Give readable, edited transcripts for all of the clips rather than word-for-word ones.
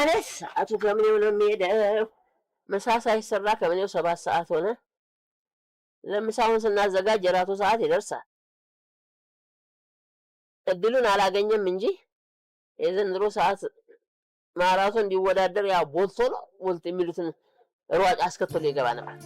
ማለት ሰዓቱ ከምኔው ነው የሚሄደው? ምሳ ሳይሰራ ከምኔው 7 ሰዓት ሆነ። ለምሳውን ስናዘጋጅ የራቱ ሰዓት ይደርሳል። እድሉን አላገኘም እንጂ የዘንድሮ ሰዓት ማራቶን እንዲወዳደር ያው ቦልቶ ነው ቦልት የሚሉትን ሯጭ አስከትሎ ይገባ ነበር።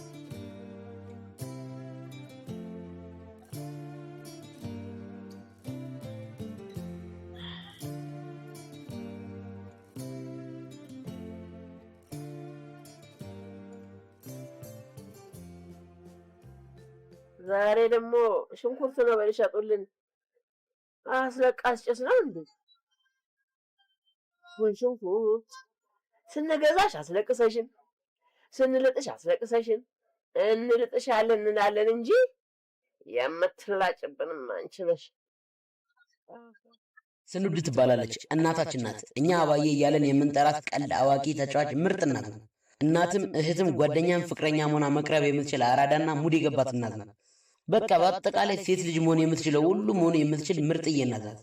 ዛሬ ደግሞ ሽንኩርት ነው በልሻጡልን። አስለቃስ ጭስ ነው እንዴ? ወይ ሽንኩርት ስንገዛሽ አስለቅሰሽን፣ ስንልጥሽ አስለቅሰሽን፣ እንልጥሻለን እንላለን እንጂ የምትላጭብንም አንቺ ነሽ። ስንዱ ትባላለች፣ እናታችን ናት። እኛ አባዬ እያለን የምንጠራት ቀልድ አዋቂ ተጫዋች ምርጥ እናት ናት። እናትም እህትም ጓደኛም ፍቅረኛም ሆና መቅረብ የምትችል አራዳና ሙድ የገባት እናት ናት። በቃ በአጠቃላይ ሴት ልጅ መሆን የምትችለው ሁሉ መሆን የምትችል ምርጥዬ እናት ናት።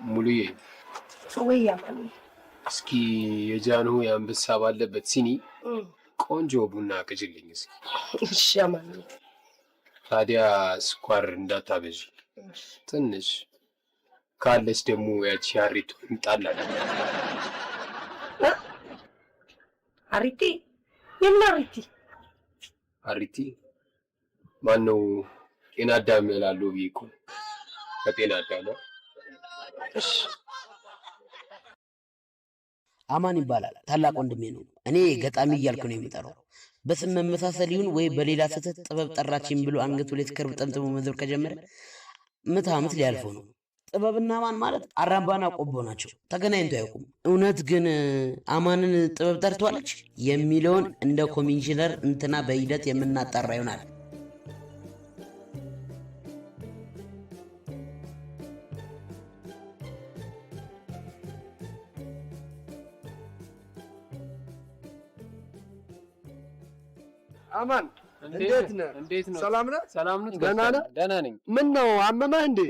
ሙሉዬ ወይ ያማን እስኪ የጃኑ የአንበሳ ባለበት ሲኒ ቆንጆ ቡና ቅጅልኝ እስኪ። እሺ ያማን። ታዲያ ስኳር እንዳታበዥ ትንሽ፣ ካለች ደግሞ ያቺ አሪቱ እንጣላለን። አሪቲ የምን አሪቲ? አሪቲ ማነው? ጤና አዳም እላለሁ ብዬ እኮ ከጤና አዳም። እሺ አማን ይባላል። ታላቅ ወንድሜ ነው። እኔ ገጣሚ እያልኩ ነው የሚጠራው። በስም መመሳሰል ይሁን ወይ በሌላ ስህተት ጥበብ ጠራችን ብሎ አንገቱ ላይ ከርብ ጠምጥሞ መዞር ከጀመረ ምዕተ ዓመት ሊያልፈው ነው። ጥበብና አማን ማለት አራምባና ቆቦ ናቸው። ተገናኝቶ አያውቁም። እውነት ግን አማንን ጥበብ ጠርቷለች የሚለውን እንደ ኮሚሽነር እንትና በሂደት የምናጣራ ይሆናል። አማን እንዴት ነህ? ሰላም ነህ? ሰላም ነው። ደህና ነኝ። ምን ነው አመመህ እንዴ?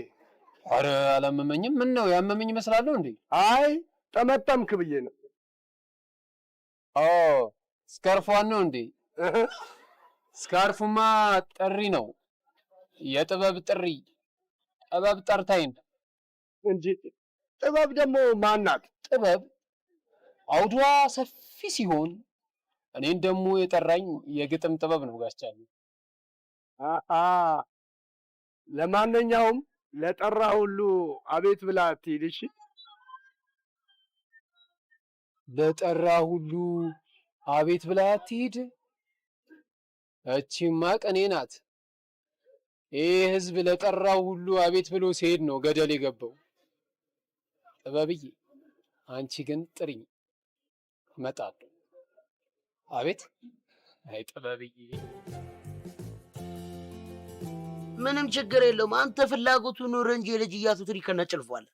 ኧረ አላመመኝም። ምን ነው ያመመኝ ይመስላለሁ እንዴ? አይ ጠመጠምክ ብዬ ነው። ኦ ስካርፏን ነው እንዴ? ስካርፉማ ጥሪ ነው፣ የጥበብ ጥሪ። ጥበብ ጠርታይን እንጂ ጥበብ ደግሞ ማናት? ጥበብ አውዷ ሰፊ ሲሆን እኔን ደግሞ የጠራኝ የግጥም ጥበብ ነው ጋስቻለሁ። ለማንኛውም ለጠራ ሁሉ አቤት ብላ አትሂድ እሺ። ለጠራ ሁሉ አቤት ብላ አትሂድ። እቺማ ቅኔ ናት። ይህ ህዝብ ለጠራው ሁሉ አቤት ብሎ ሲሄድ ነው ገደል የገባው። ጥበብዬ አንቺ ግን ጥሪኝ፣ እመጣለሁ። አቤት አይ ጥበብዬ፣ ምንም ችግር የለውም። አንተ ፍላጎቱ ኑር እንጂ ልጅ እያሱ ትሪ ከነጭልፏል።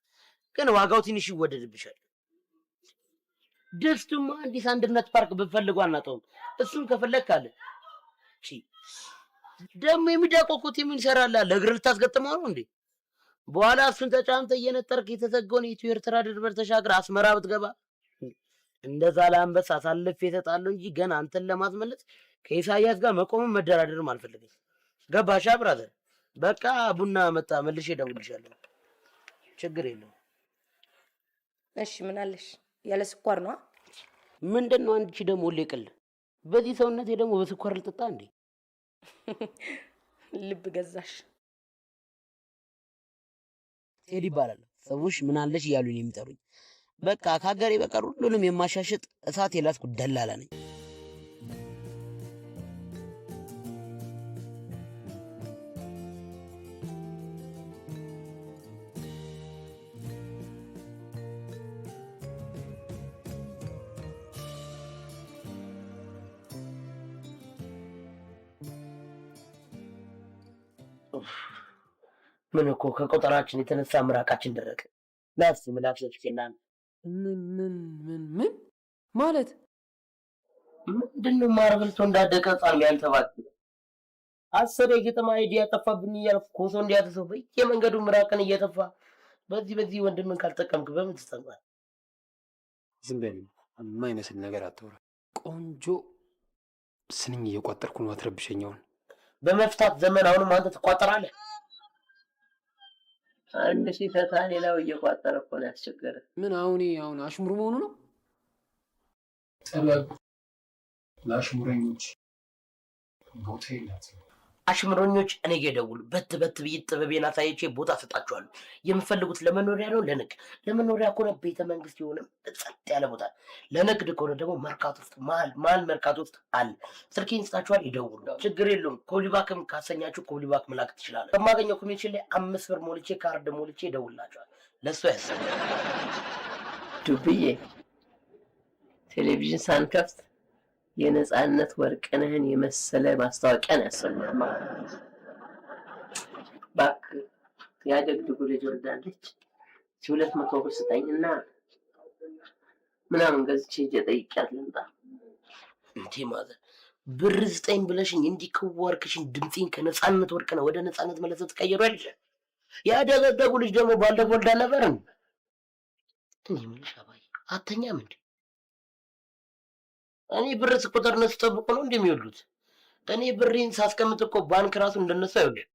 ግን ዋጋው ትንሽ ይወደድብሻል። ደስቱማ አዲስ አንድነት ፓርክ ብፈልጉ አናጣውም። እሱን ከፈለክ አለ ደግሞ የሚዳቆቁት ምን ይሰራል? ለእግር ልታስገጥመው ነው እንዴ? በኋላ እሱን ተጫምተ እየነጠርክ የተዘጋውን የኢትዮ ኤርትራ ድንበር ተሻግረ አስመራ ብትገባ እንደዛ ለአንበሳ አሳልፌ እሰጣለሁ እንጂ ገና አንተን ለማስመለጥ ከኢሳያስ ጋር መቆምም መደራደርም አልፈልግም። ገባሻ ብራዘር? በቃ ቡና መጣ፣ መልሼ እደውልልሻለሁ። ችግር የለውም። እሺ ምን አለሽ? ያለ ስኳር ነው? ምንድነው አንቺ ደግሞ ሌቅል? በዚህ ሰውነቴ ደግሞ በስኳር ልጥጣ እንዴ? ልብ ገዛሽ። ቴዲ ይባላል። ሰዎች ምን አለሽ እያሉኝ የሚጠሩኝ። በቃ ከሀገሬ በቀር ሁሉንም የማሻሽጥ እሳት የላስኩ ደላላ ነኝ። ምን እኮ ከቆጠራችን የተነሳ ምራቃችን ደረቀ። ናፍስ ምላፍሰች ከናን ምን ማለት ምንድነው? ማርበልቶ እንዳደቀ ህፃን ያልተባክ አሰረ የገጠማ አይዲያ ጠፋብኝ እያልኩ ኮሶ እንዲያተሰው በየመንገዱ ምራቅን እየተፋ በዚህ ወንድምን ካልጠቀምክ በምን ትጠቅማለህ? ዝም በል የማይመስል ነገር አታውራ። ቆንጆ ስንኝ እየቋጠርኩ ነው። አትረብሸኛውን በመፍታት ዘመን አሁንም አንተ ትቋጠራለህ። አንድ ሲፈታ ሌላው እየቋጠረ እኮ ነው ያስቸገረ። ምን አሁን አሽሙር መሆኑ ነው? ጥበብ ለአሽሙረኞች ቦታ የላትም። አሽሙረኞች እኔ ጋር ደውሉ። በት ብዬ ጥበቤን አሳይቼ ቦታ ሰጣችኋለሁ። የምፈልጉት ለመኖሪያ ነው ለንግድ። ለመኖሪያ ከሆነ ቤተ መንግስት የሆነ ጸጥ ያለ ቦታ፣ ለንግድ ከሆነ ደግሞ መርካቶ ውስጥ መሀል መርካቶ ውስጥ አለ። ስልኬን ስጣችኋል፣ ይደውሉ። ችግር የለውም። ኮሊባክም ካሰኛችሁ ኮሊባክ መላክ ትችላለህ። በማገኘው ኮሚሽን ላይ 5 ብር ሞልቼ ካርድ ሞልቼ ይደውላችኋል። ለሱ ያሰብ ዱብዬ ቴሌቪዥን ሳንከፍት የነጻነት ወርቅነህን የመሰለ ማስታወቂያ ነው ያሰማል። ባክ ያደግድጉ ልጅ ወልዳለች። 200 ብር ስጠኝና ምናምን ገዝቼ ጠይቂያት ልምጣ። እንዴ ማለት ብር ስጠኝ ብለሽኝ እንዲህ ከዋርክሽኝ ድምጼን ከነጻነት ወርቅነህ ወደ ነጻነት መለሰት ትቀይሯል። ያደገደጉ ልጅ ደግሞ ባለፈው ወልዳ ነበር። እንዴ ምን ሻባይ አተኛም እንዴ? እኔ ብር ስቆጥር እነሱ ጠብቁ ነው እንደሚወሉት። እኔ ብሬን ሳስቀምጥ እኮ ባንክ ራሱ እንደነሱ አይወልድ።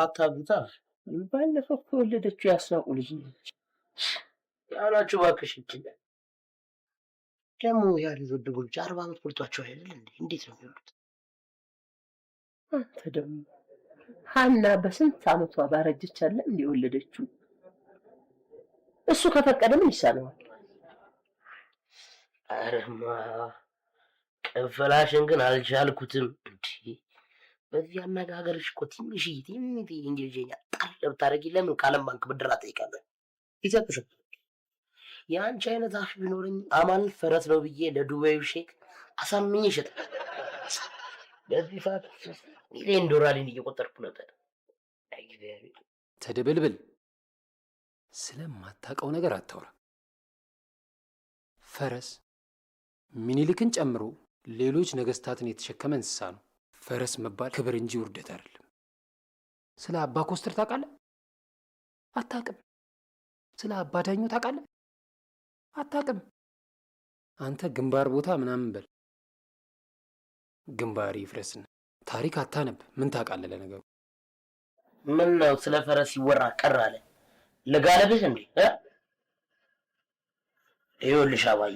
አታብታ ባለፈው ከወለደችው ያስናቁ ልጅ ነች ያላችሁ እባክሽ። ይችላል ደግሞ ያሉ ዘደጎች 40 ዓመት ሞልቷቸው አይደል እንዴ? እንዴት ነው የሚወሉት? አንተ ደግሞ ሀና በስንት ዓመቷ ባረጀች አለ እንዴ ወለደችው? እሱ ከፈቀደ ምን ይሳነዋል? አረማ ቀፈላሽን ግን አልቻልኩትም። እንዴ በዚህ አነጋገርሽ እኮ ትንሽ እንግሊዝኛ ጣል ብታረጊ ለምን ከዓለም ባንክ ብድር አጠይቃለሁ? ይሰጥሽ። የአንቺ አይነት አፍ ቢኖረኝ አማን ፈረስ ነው ብዬ ለዱባዩ ሼክ አሳምኜ ይሸጥ። በዚህ ሰዓት ሚሊዮን ዶላርን እየቆጠርኩ ነበር። ተደበልበል። ስለማታውቀው ነገር አታውራ። ፈረስ ሚኒሊክን ጨምሮ ሌሎች ነገስታትን የተሸከመ እንስሳ ነው። ፈረስ መባል ክብር እንጂ ውርደት አይደለም። ስለ አባ ኮስተር ታውቃለህ? አታውቅም። ስለ አባ ዳኞ ታውቃለህ? አታውቅም። አንተ ግንባር ቦታ ምናምን በል። ግንባር ይፍረስና ታሪክ አታነብ። ምን ታውቃለህ? ለነገሩ ምን ነው ስለ ፈረስ ይወራ ቀር አለ። ለጋለብሽ እንዴ? ይኸውልሽ አባዬ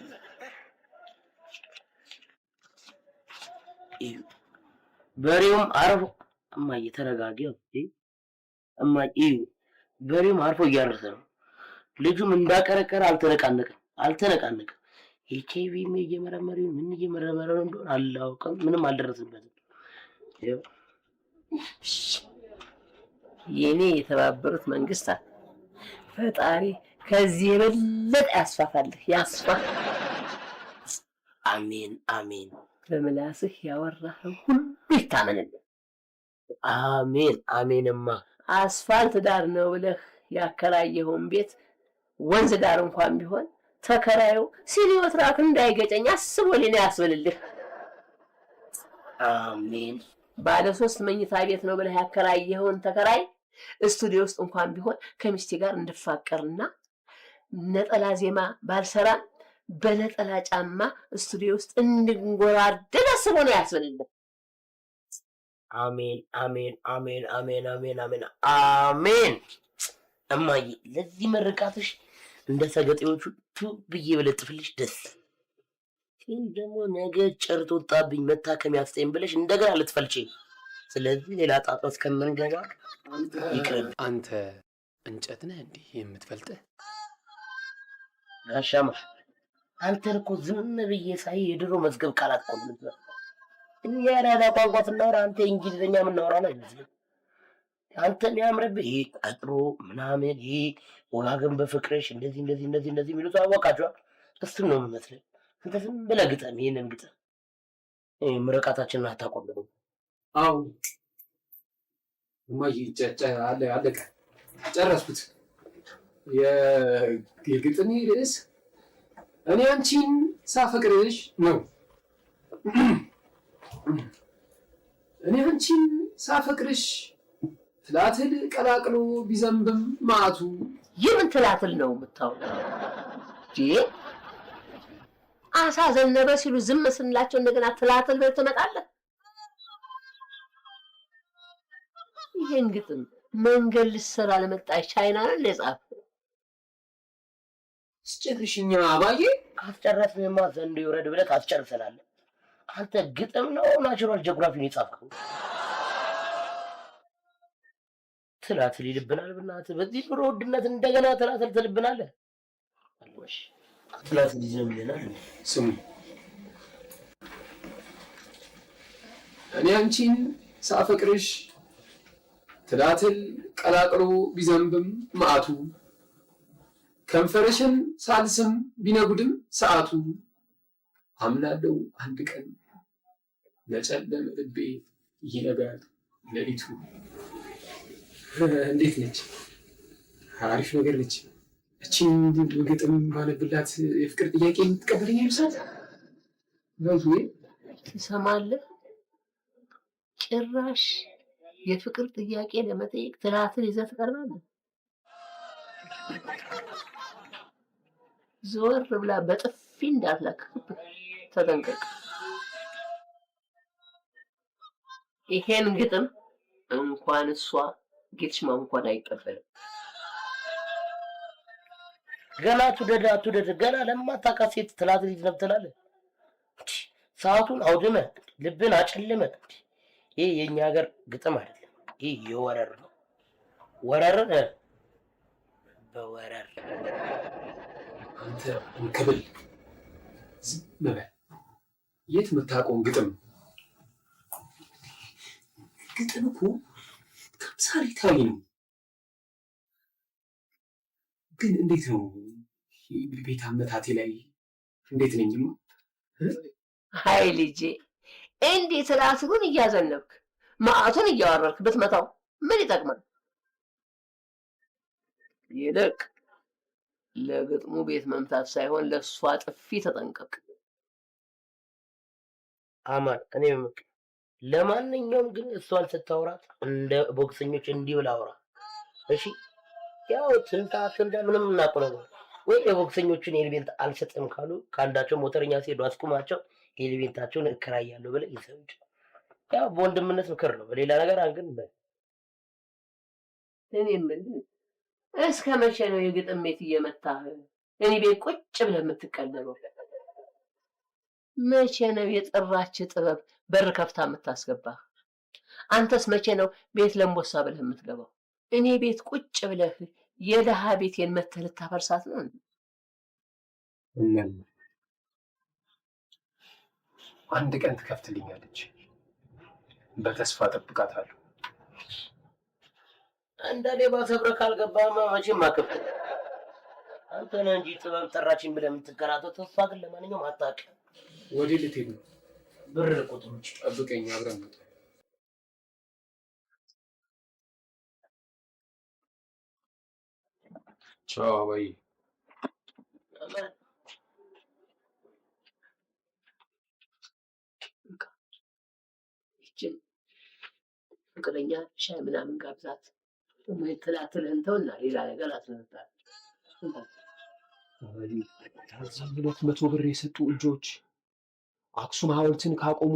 በሬውም አርፎ እማዬ ተረጋጊው። እማዬ በሬውም አርፎ እያረሰ ነው። ልጁም እንዳቀረቀረ አልተነቃነቀም። ኤችአይቪ እየመረመረ ምን እየመረመረ እንደሆነ አላውቅም። ምንም አልደረስበትም። የኔ የተባበሩት መንግስታት ፈጣሪ ከዚህ የበለጠ ያስፋፋልህ ያስፋ። አሜን አሜን። በምላስህ ያወራኸው ሁሉ ይታመንልህ። አሜን አሜንማ። አስፋልት ዳር ነው ብለህ ያከራየኸውን ቤት ወንዝ ዳር እንኳን ቢሆን ተከራዩ ሲሊዮት ራክ እንዳይገጨኝ አስቦልኝ ያስብልልህ። አሜን። ባለ 3 መኝታ ቤት ነው ብለህ ያከራየኸውን ተከራይ ስቱዲዮ ውስጥ እንኳን ቢሆን ከሚስቴ ጋር እንድፋቀርና ነጠላ ዜማ ባልሰራም በነጠላ ጫማ ስቱዲዮ ውስጥ እንድንጎራደድ አስቦ ነው ያስብልልህ። አሜን አሜን አሜን አሜን አሜን አሜን አሜን። እማዬ ለዚህ መርቃትሽ እንደ ሰገጤዎቹ ብዬ በለጥፍልሽ ደስ ግን ደግሞ ነገ ጨርቶ ወጣብኝ መታከሚያ ስጠኝ ብለሽ እንደገና ልትፈልጪኝ። ስለዚህ ሌላ ጣጣ እስከምንገባ ይቅርብ። አንተ እንጨት ነህ እንዲህ የምትፈልጥህ? ጋሻማ አንተን እኮ ዝም ብዬ ሳይ የድሮ መዝገብ ቃላት እኮ የምትለው እኛ ያለ ቋንቋ ስናወራ አንተ እንግሊዝኛ የምናወራ ነው አይመስልም? አንተን ያምረብህ ይሄ ቀጥሮ ምናምን ይሄ ወጋገን በፍቅርሽ እንደዚህ እንደዚህ እንደዚህ እንደዚህ የሚሉት አወቃቸዋል። እሱን ነው የምመስለው። አንተ ዝም ብለህ ግጠም፣ ይሄንን ግጠም። ምርቃታችንን አታቆምም። አዎ እማዬ አለቀ፣ ጨረስኩት። የግጥሜ ርዕስ እኔ አንቺን ሳፈቅርሽ ነው። እኔ አንቺን ሳፈቅርሽ ትላትል ቀላቅሎ ቢዘንብም ማቱ። የምን ትላትል ነው የምታውቀው? አሳ ዘነበ ሲሉ ዝም ስንላቸው እንደገና ትላትል ብለህ ትመጣለህ። ይሄን ግጥም መንገድ ልትሰራ ለመጣች ቻይና ነው የጻፈው። ስጨርሽኛ አባዬ። ካስጨረስንማ ዘንድ ይውረድ ብለህ ታስጨርሰናለህ። አንተ ግጥም ነው ናቹራል ጂኦግራፊ ነው የጻፍከው? ትላትል ይልብናል። በእናትህ በዚህ ኑሮ ውድነት እንደገና ትላትል ትልብናለህ። አልወሽ ትላትል ይዘምልናል። ስሙ፣ እኔ አንቺን ሳፈቅርሽ ትላትል ቀላቅሎ ቢዘንብም ማዕቱ፣ ከንፈርሽን ሳልስም ቢነጉድም ሰዓቱ፣ አምናለው አንድ ቀን ለጨለመ ልቤ ይነጋል ሌሊቱ። እንዴት ነች? አሪፍ ነገር ነች። እቺን ግጥም ባነብላት የፍቅር ጥያቄ የምትቀበለኝ ይመስላል? ወይ ትሰማለህ? ጭራሽ የፍቅር ጥያቄ ለመጠየቅ ትላትል ይዘህ ትቀርባለህ? ዞር ብላ በጥፊ እንዳትለክፍብህ ተጠንቀቅ። ይሄን ግጥም እንኳን እሷ ጌትሽማ እንኳን አይቀበልም። ገና አትውደድ ገና ለማታውቃት ሴት ትላትል ይዘንብ ትላለህ? ሰዓቱን አውድመህ ልብን አጨልመህ። ይሄ የኛ ሀገር ግጥም አይደለም፣ ይሄ የወረር ነው። ወረርን በወረር አንተ እንክብል ዝም በል። የት የምታውቀውን ግጥም? ግጥም እኮ ተምሳሌታዊ ነው። ግን እንዴት ነው ቤት አመታቴ ላይ እንዴት ነኝማ? አይ ልጄ፣ እንዴት ትላትሉን እያዘነብክ ማዕቱን እያወረርክ ብትመታው ምን ይጠቅማል? ይልቅ ለግጥሙ ቤት መምታት ሳይሆን ለእሷ ጥፊ ተጠንቀቅ። አማን፣ እኔ ለማንኛውም ግን እሷን ስታወራት እንደ ቦክሰኞች እንዲህ ብላ አውራ እሺ። ያው ትንታ ምንም እናውቀው ነገር ወይ የቦክሰኞቹን ኤሌሜንት አልሰጥም ካሉ ከአንዳቸው ሞተረኛ ሲሄዱ አስቁማቸው ኤሌሜንታቸውን እከራያለሁ ብለህ ይሰውጭ። ያው በወንድምነት ምክር ነው፣ በሌላ ነገር አንግን በል። እኔ ምን እስከ መቼ ነው የግጥም ቤት እየመታህ እኔ ቤት ቁጭ ብለህ የምትቀለበው? መቼ ነው የጠራች ጥበብ በር ከፍታ የምታስገባህ? አንተስ መቼ ነው ቤት ለምቦሳ ብለህ የምትገባው? እኔ ቤት ቁጭ ብለህ የደሃ ቤቴን መተህ ልታፈርሳት ነው? አንድ ቀን ትከፍትልኛለች፣ በተስፋ ጠብቃታለሁ። እንደ ሌባ ሰብረህ ካልገባህማ መቼም አከፍት። አንተ ነህ እንጂ ጥበብ ጠራችን ብለህ የምትከራተው። ተስፋ ግን ለማንኛውም አታውቅም። ወዴት ልትሄድ ነው? ብር ቁጥሮች ጠብቀኝ፣ አብረን እንውጣ። ቻው አባዬ። ይችን ፍቅረኛ ሻይ ምናምን ጋብዛት። ትላትልህን ተውና ሌላ ነገር አትነጣል። 200 ብር የሰጡ እጆች አክሱም ሐውልትን ካቆሙ፣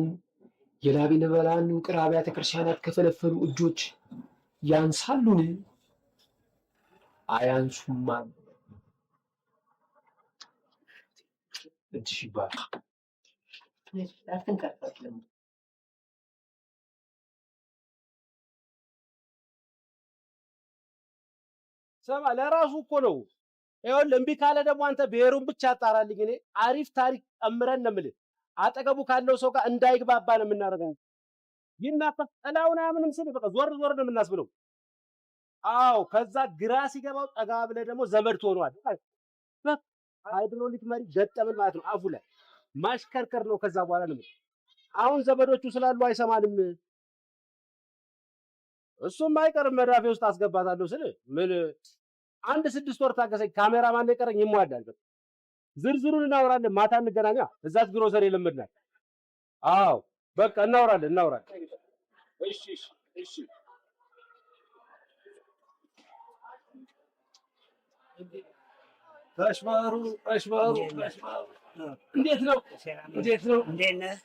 የላሊበላን ውቅር አብያተ ክርስቲያናት ከፈለፈሉ እጆች ያንሳሉን? አያንሱማ። እጅሽ ይባል። ሰማ ለራሱ እኮ ነው። ይኸውልህ እምቢ ካለ ደግሞ አንተ ብሔሩን ብቻ አጣራልኝ። እኔ አሪፍ ታሪክ ጨምረን ነው የምልህ። አጠገቡ ካለው ሰው ጋር እንዳይግባባ ነው የምናደርገው። ይናፋ ጥላውን ምንም ስል በቃ ዞር ዞር ነው የምናስብለው። አዎ ከዛ ግራ ሲገባው ጠጋ ብለህ ደግሞ ዘመድ ትሆነዋል። ሃይድሮሊክ መሪ ገጠምን ማለት ነው። አፉ ላይ ማሽከርከር ነው። ከዛ በኋላ ነው አሁን ዘመዶቹ ስላሉ አይሰማንም። እሱም አይቀርም መዳፌ ውስጥ አስገባታለሁ ስል ምን 1-6 ወር ታገሰኝ። ካሜራማን የቀረኝ ይሟላል። በቃ ዝርዝሩን እናወራለን። ማታ እንገናኛ። እዛች ግሮሰሪ ልምድናል። አዎ በቃ እናወራለን። እሺ እሺ። ተሽማሩ እንዴት ነው? እንዴት ነህ?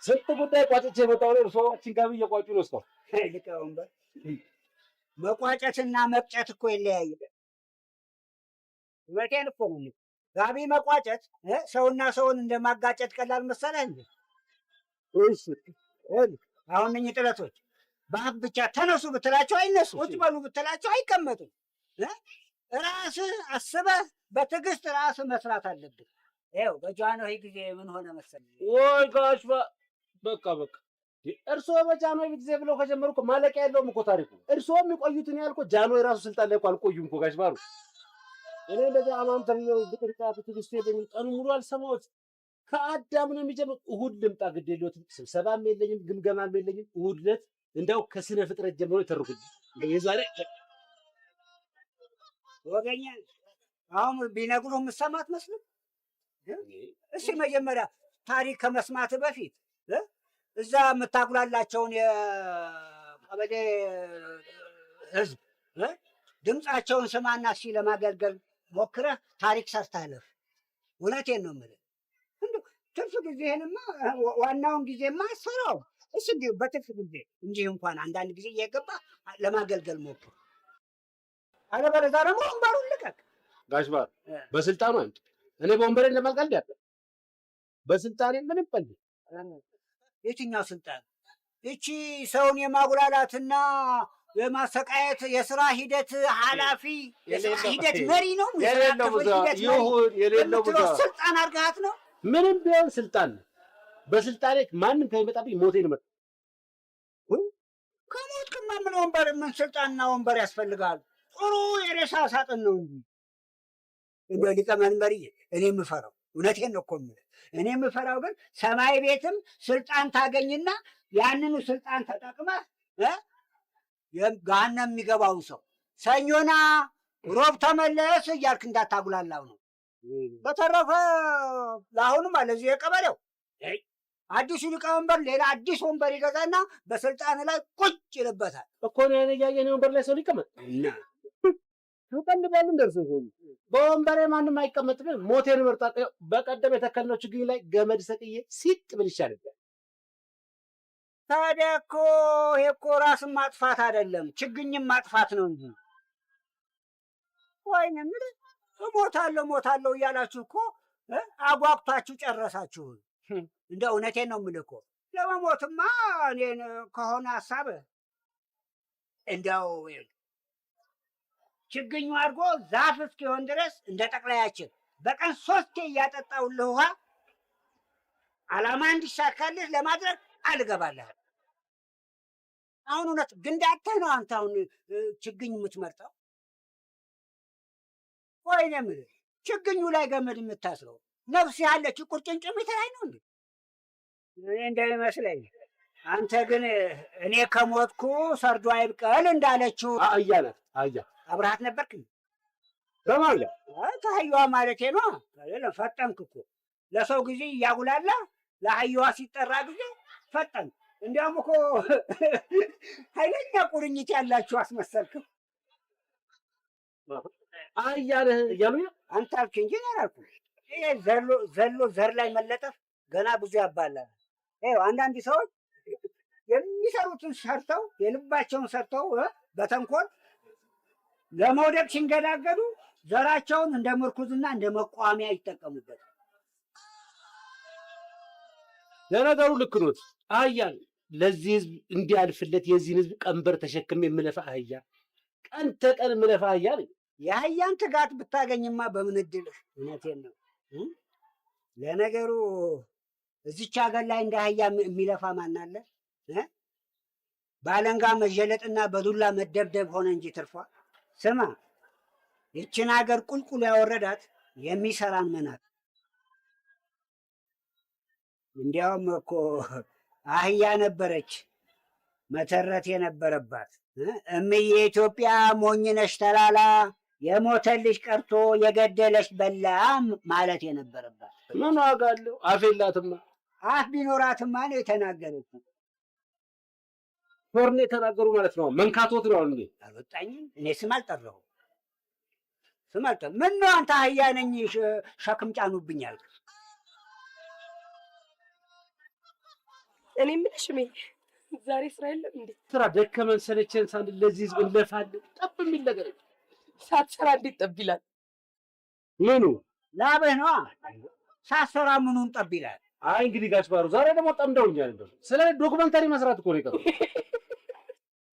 ስንት ጉዳይ ቋጭቼ የመጣሁ ነው። እርስዎ ጋር እየቋጩ ነው እስካሁን። ሊቀመንበር መቋጨትና መቅጨት እኮ ይለያያል። እውነቴን እኮ ነው። ጋቢ መቋጨት ሰውና ሰውን እንደማጋጨት ቀላል መሰለህ እንዴ? እሺ አሁን እኚህ ጥለቶች በአፍ ብቻ ተነሱ ብትላቸው አይነሱ፣ ቁጭ በሉ ብትላቸው አይቀመጡም። ራስህ አስበህ በትዕግስት ራስህ መስራት አለብህ። ይኸው በጃንሆይ ጊዜ ምን ሆነ መሰለህ? ወይ ጋሽ በቃ እርስዎ በጃንሆይ ጊዜ ብለው ከጀመሩ እኮ ማለቂያ የለውም እኮ ታሪኩ። እርስዎ የሚቆዩትን ያህል እኮ ጃንሆይ ራሱ ስልጣን ላይ እኮ አልቆዩም እኮ ጋሽ ባሩ። እኔ እንደዚህ አማምተኛው ብቅርጫቱ ትዕግስት የለኝም። ቀኑ ሙሉ አልሰማሁት። ከአዳም ነው የሚጀምር። እሑድ ልምጣ ግድ የለዎትም። ስብሰባም የለኝም ግምገማም የለኝም። እሑድ ዕለት እንዳው ከስነ ፍጥረት ጀምሮ ይተርኩልኝ። የዛሬ ወገኛ አሁን ቢነግሩህ የምትሰማት መስሎህ? እስኪ መጀመሪያ ታሪክ ከመስማት በፊት እዛ የምታጉላላቸውን የቀበሌ ህዝብ ድምፃቸውን ስማና እስኪ ለማገልገል ሞክረህ ታሪክ ሰርታለህ። እውነቴን ነው የምልህ። እንደው ትርፍ ጊዜህንማ ዋናውን ጊዜማ አሰራው። እስ በትርፍ ጊዜ እንጂ እንኳን አንዳንድ ጊዜ እየገባ ለማገልገል ሞክር። አለበለዚያ ደግሞ ወንበሩን ልቀቅ። ጋሽ ባሩ በስልጣኑ አንድ እኔ በወንበሬን ለማልቀልድ ያለ በስልጣኔ ምንም ፈልግ። የትኛው ስልጣን? እቺ ሰውን የማጉላላትና የማሰቃየት የስራ ሂደት ኃላፊ የስራ ሂደት መሪ ነው። የሌለው ስልጣን አድርገሃት ነው። ምንም ቢሆን ስልጣን ነው። በስልጣኔ ማንም ከሚመጣብኝ ሞቴን መጣ። ከሞትክማ ምን ወንበር ምን ስልጣንና ወንበር ያስፈልጋል? ጥሩ የሬሳ ሳጥን ነው እንጂ እንደ ሊቀመንበርዬ እኔ የምፈራው እውነቴን ነው እኮ የምልህ። እኔ የምፈራው ግን ሰማይ ቤትም ስልጣን ታገኝና ያንኑ ስልጣን ተጠቅመህ ገሃነም የሚገባውን ሰው ሰኞና ሮብ ተመለስ እያልክ እንዳታጉላላው ነው። በተረፈ ለአሁኑም ለዚህ የቀበሌው አዲሱ ሊቀመንበር ሌላ አዲስ ወንበር ይገዛና በስልጣን ላይ ቁጭ ይልበታል እኮ ነው። ያን ያየን ወንበር ላይ ሰው ሊቀመጥ ተቀልባሉ እንደርሱ በወንበሬ ማንም አይቀመጥም። ሞቴን እመርጣለሁ። በቀደም የተከልነው ችግኝ ላይ ገመድ ሰቅዬ ሲጥ ብል ይሻላል። ታዲያ እኮ ይሄ እኮ ራስን ማጥፋት አይደለም ችግኝም ማጥፋት ነው እንጂ። ወይኔ ምን እሞታለሁ እያላችሁ እኮ አጓጉታችሁ ጨረሳችሁ። እንደ እውነቴን ነው የምልህ እኮ ለመሞትማ እኔን ከሆነ ሀሳብ እንደው ችግኙ አድርጎ ዛፍ እስኪሆን ድረስ እንደ ጠቅላያችን በቀን 3 እያጠጣውልህ ውሃ ዓላማ እንዲሳካልህ ለማድረግ አልገባልህ። አሁን እውነት ግንዳተህ ነው አንተ አሁን ችግኝ የምትመርጠው? ወይኔ የምልህ ችግኙ ላይ ገመድ የምታስረው ነፍስ ያለች ቁርጭምጭሚት ላይ ነው እንዴ? እኔ እንደሚመስለኝ አንተ ግን እኔ ከሞትኩ ሰርዶ አይብቀል እንዳለችው አህያ ናት። አህያ አብረሃት ነበርክ? በማለ ከአህያዋ ማለቴ ነው። ፈጠንክ እኮ ለሰው ጊዜ እያጉላላ ለአህያዋ ሲጠራ ጊዜ ፈጠንክ። እንዲያውም እኮ ኃይለኛ ቁርኝት ያላችሁ አስመሰልክም። አህያ ነህ እያሉኝ አንተ አልክ እንጂ እኔ አላልኩም። ይሄ ዘሎ ዘር ላይ መለጠፍ ገና ብዙ ያባላል። ይኸው አንዳንድ ሰዎች የሚሰሩትን ሰርተው የልባቸውን ሰርተው በተንኮል ለመውደቅ ሲንገዳገዱ ዘራቸውን እንደ ምርኩዝና እንደ መቋሚያ ይጠቀሙበት። ለነገሩ ልክ ኖት። አህያ ለዚህ ህዝብ እንዲያልፍለት የዚህን ህዝብ ቀንበር ተሸክሜ የምለፋ አህያ፣ ቀን ተቀን የምለፋ አህያ ነኝ። የአህያን ትጋት ብታገኝማ በምን እድልህ። እውነቴን ነው። ለነገሩ እዚች ሀገር ላይ እንደ አህያ የሚለፋ ማን አለ? በአለንጋ መዠለጥና በዱላ መደብደብ ሆነ እንጂ ትርፏ። ስማ ይችን ሀገር ቁልቁል ያወረዳት የሚሰራን መናት። እንዲያውም እኮ አህያ ነበረች መተረት የነበረባት እምዬ ኢትዮጵያ ሞኝነሽ ተላላ የሞተልሽ ቀርቶ የገደለሽ በላ ማለት የነበረባት። ምን ዋጋ አለው? አፍ የላትማ። አፍ ቢኖራትማ ነው የተናገረችው። ቶርኔ የተናገሩ ማለት ነው። መንካቶት ነው። አሁን አልወጣኝም። እኔ ስም አልጠራሁም። ስም አልጠራሁም። ምን ነው አንተ አህያ ነኝ ሸክም ጫኑብኛል። እኔ የምልሽ ዛሬ ስራ የለም እንዴ? ስራ ደከመን ሰለቸን ሳንል ለዚህ ህዝብ እንለፋለን። ጠብ የሚል ነገር ሳትሰራ እንዴት ጠብ ይላል? ምኑ ላብህ ነዋ። ሳትሰራ ምኑን ጠብ ይላል? አይ እንግዲህ ጋሽ ባሩ ዛሬ ደግሞ ጠምደውኛል። እንደው ስለ ዶክመንታሪ መስራት እኮ ነው የቀረው።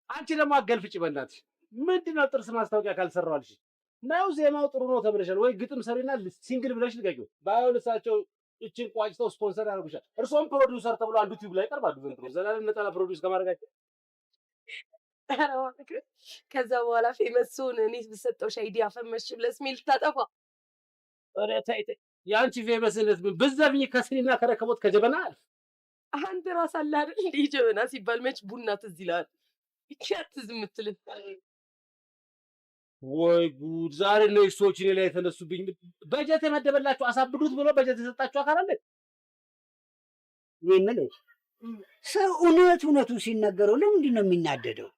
አንቺ ደግሞ አገልፍጭ በእናትሽ። ምንድነው ጥርስ ማስታወቂያ ካልሰራው አልሽ? ነው ዜማው ጥሩ ነው ተብለሻል ወይ? ግጥም ሰሪና ሲንግል ብለሽ ልቀቂው። ባይሆን እሳቸው እችን ቋጭተው ስፖንሰር ያደርጉሻል። እርሶም ፕሮዲውሰር ተብሎ አንዱ ቲዩብ ላይ ይቀርባሉ። ዘንድሮ ዘላለም ነጠላ ፕሮዲውስ ከማድረጋቸው ከዛ በኋላ ፌመስ ስሆን እኔ ብሰጠው ሻይዲ አፈመሽ ብለህ ስሜ ልታጠፋ። ኧረ ተይ ተይ፣ የአንቺ ፌመስነት ምን ብትዘፍኝ ከስኒና ከረከቦት ከጀበና አልፍ። አንተ ራስህ አለ አይደል እንደ ጀበና ሲባል መች ቡና ትዝ ይልሃል? ይቻት ዝም የምትልህ ወይ ጉድ! ዛሬ ነው ሰዎች እኔ ላይ የተነሱብኝ። በጀት የመደበላችሁ አሳብዱት ብሎ በጀት የሰጣችሁ አካል አለ። የምልህ ሰው እውነቱን ሲነገረው ለምንድን ነው የሚናደደው?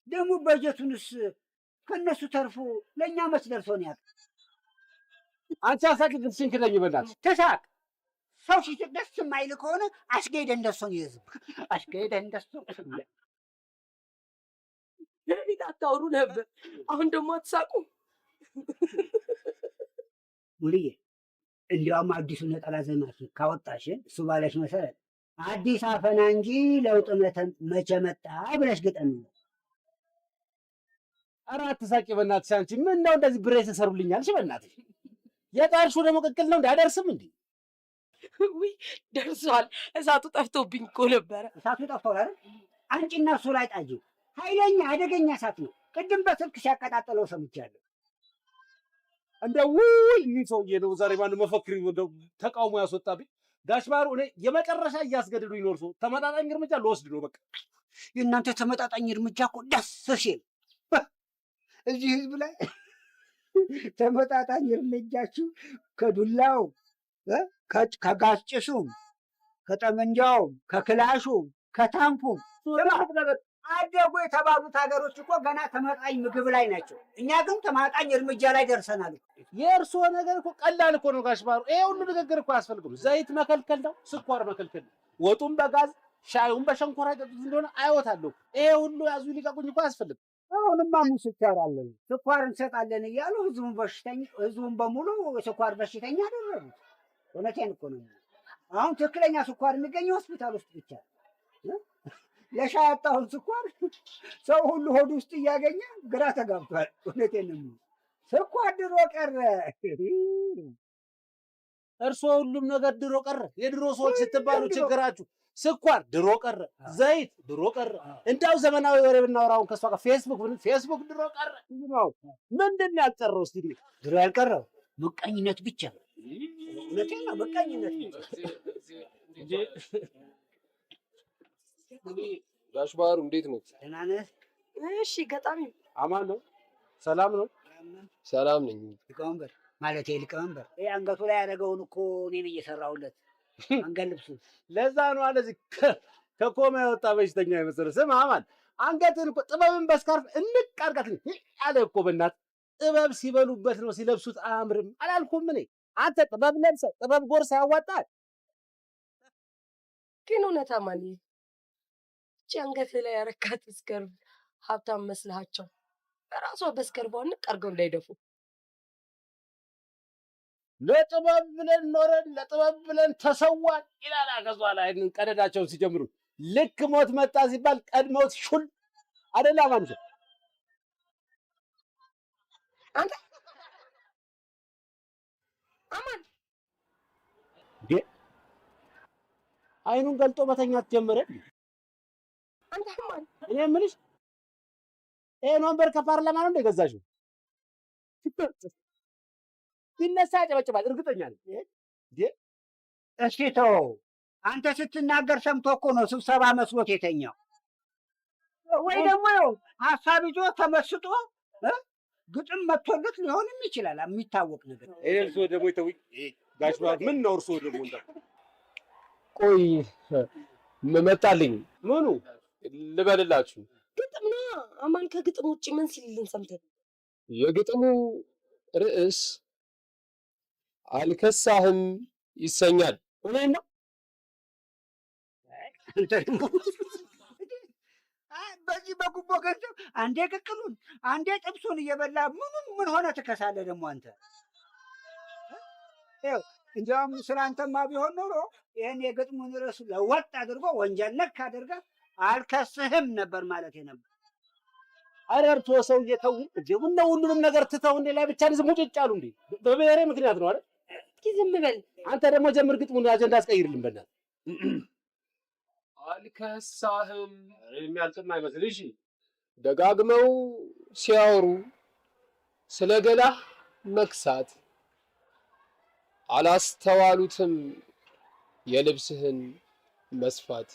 ደግሞ በጀቱንስ ከነሱ ተርፎ ለእኛ መች ደርሶን ያውቅ? አንቺ አሳቂ ትንሽንክደኝ በእናትሽ ተሳቅ። ሰው ሲስቅ ደስ የማይል ከሆነ አስገደ እንደሱን ይዝብ አስገደ እንደሱ በፊት አታውሩ ነበር፣ አሁን ደግሞ አትሳቁ። ሙልዬ እንዲያውም አዲሱ ነጠላ ዜማችን ካወጣሽ እሱ ባለሽ መሰረት አዲስ አፈና እንጂ ለውጥ መቼ መጣ ብለሽ ግጠም። ኧረ አትሳቂ በእናትሽ። አንቺ ምን ነው እንደዚህ ብሬ ተሰሩልኛል? እሺ በእናትሽ የጣልሽው ደግሞ ቅቅል ነው እንዳይደርስም እንዴ? ውይ ደርሷል። እሳቱ ጠፍቶብኝ እኮ ነበረ። እሳቱ ጠፍቷል አይደል? አንቺና እሱ ላይ ጣጂው። ኃይለኛ አደገኛ እሳት ነው። ቅድም በስልክ ሲያቀጣጥለው ሰምቻለሁ። እንደው ውይ ይህ ሰውዬ ነው ዛሬ ማን መፈክሪ እንደው ተቃውሞ ያስወጣብኝ። ጋሽ ባሩ እኔ የመጨረሻ እያስገደዱ ይኖር ሰው ተመጣጣኝ እርምጃ ልወስድ ነው በቃ። የእናንተ ተመጣጣኝ እርምጃ እኮ ደስ ሲል እዚህ ህዝብ ላይ ተመጣጣኝ እርምጃችሁ ከዱላው ከጋዝ ጭሱም ከጠመንጃውም ከክላሹም ከታንኩም አደጉ የተባሉት ሀገሮች እኮ ገና ተመጣጣኝ ምግብ ላይ ናቸው። እኛ ግን ተመጣጣኝ እርምጃ ላይ ደርሰናል። የእርስዎ ነገር እኮ ቀላል እኮ ነው ጋሽ ባሩ። ይሄ ሁሉ ንግግር እኮ አያስፈልግም። ዘይት መከልከል ነው፣ ስኳር መከልከል ነው። ወጡም በጋዝ ሻዩም በሸንኮራ ይጠጡት እንደሆነ አይወታለሁ። ይሄ ሁሉ ያዙ ሊቀቁኝ እኮ አያስፈልግም። አሁንማ ሙስቻራለን ስኳር እንሰጣለን እያሉ ህዝቡን በሙሉ ስኳር በሽተኛ አደረጉት። እውነቴን እኮ ነው። አሁን ትክክለኛ ስኳር የሚገኘው ሆስፒታል ውስጥ ብቻ። ለሻይ ያጣሁን ስኳር ሰው ሁሉ ሆድ ውስጥ እያገኘ ግራ ተጋብቷል። እውነቴን ነው። ስኳር ድሮ ቀረ። እርስዎ ሁሉም ነገር ድሮ ቀረ። የድሮ ሰዎች ስትባሉ ችግራችሁ ስኳር ድሮ ቀረ፣ ዘይት ድሮ ቀረ። እንዳው ዘመናዊ ወሬ ብናወራውን ከሷ ጋር ፌስቡክ ድሮ ቀረ። ምንድን ነው ያልቀረው? እስቲ ድሮ ያልቀረው ምቀኝነት ብቻ። እውነቴን ነው፣ ምቀኝነት ብቻ። ጋሽ ባህሩ እንዴት ነው? ደህና ነህ? እሺ ገጣሚ አማን ነው? ሰላም ነው? ሰላም ነኝ። ሊቀመንበር ማለቴ ሊቀመንበር ይሄ አንገቱ ላይ ያደረገውን እኮ እኔ ነኝ እየሰራሁለት አንገት ልብሱ። ለዛ ነው አለዚህ ከኮማ የወጣ በሽተኛ የመሰለህ። ስም አማን አንገትን እኮ ጥበብን በስካርፍ እንቅ አድርጋት አለ እኮ። በእናትህ ጥበብ ሲበሉበት ነው ሲለብሱት አያምርም አላልኩም እኔ? አንተ ጥበብ ለብሰህ ጥበብ ጎርሰህ ያዋጣል። ግን እውነት አማን እቺ አንገት ላይ ያረካት ስከርቭ ሀብታም መስልሃቸው በራሷ በስከርቧ ንቅ አድርገው እንዳይደፉ። ለጥበብ ብለን ኖረን ለጥበብ ብለን ተሰዋን ይላል አገዟ ላይ ቀደዳቸውን ሲጀምሩ። ልክ ሞት መጣ ሲባል ቀድመውት ሹል አደላ ማምሸ አንተ አማን አይኑን ገልጦ መተኛት ጀመረ። አንተ አማን እኔ የምልሽ ይሄን ወንበር ከፓርላማ ነው እንደገዛሽው? ሲነሳ ያጨበጭባል እርግጠኛ ነኝ። እስኪ ተው አንተ ስትናገር ሰምቶ እኮ ነው ስብሰባ መስሎት የተኛው። ወይ ደግሞ ይኸው ሀሳብ ይዞ ተመስጦ ግጥም መጥቶለት ሊሆንም ይችላል። የሚታወቅ ነገር እርሶ ደግሞ ይተውኝ ጋሽ ባት ምን ነው እርሶ ደግሞ እንዳ ቆይ መጣልኝ ምኑ ልበልላችሁ ግጥም ነው። አማን ከግጥም ውጭ ምን ሲልልን ሰምተን? የግጥሙ ርዕስ አልከሳህም ይሰኛል። እኔና በዚህ በጉቦ ገንዘብ አንዴ ቅቅሉን አንዴ ጥብሱን እየበላ ምን ሆነ ትከሳለህ ደግሞ አንተ? ይኸው እንዲያውም ስለ አንተማ ቢሆን ኖሮ ይህን የግጥሙን ርዕስ ለወጥ አድርጎ ወንጀል ነክ አድርጋ አልከስህም ነበር ማለት ነበር። ኧረ እርስዎ ሰውዬ ተው እንጂ ምነው ሁሉንም ነገር ትተው እንዴ ላይ ብቻ ዝም ሙጭጭ አሉ እንዴ? በብሔሬ ምክንያት ነው አይደል? እስኪ ዝም በል አንተ ደግሞ ጀምር ግጥሙን አጀንዳ አስቀይርልን በእናትህ። አልከሳህም የሚያልቅም አይመስል። እሺ ደጋግመው ሲያወሩ ስለ ገላህ መክሳት አላስተዋሉትም የልብስህን መስፋት።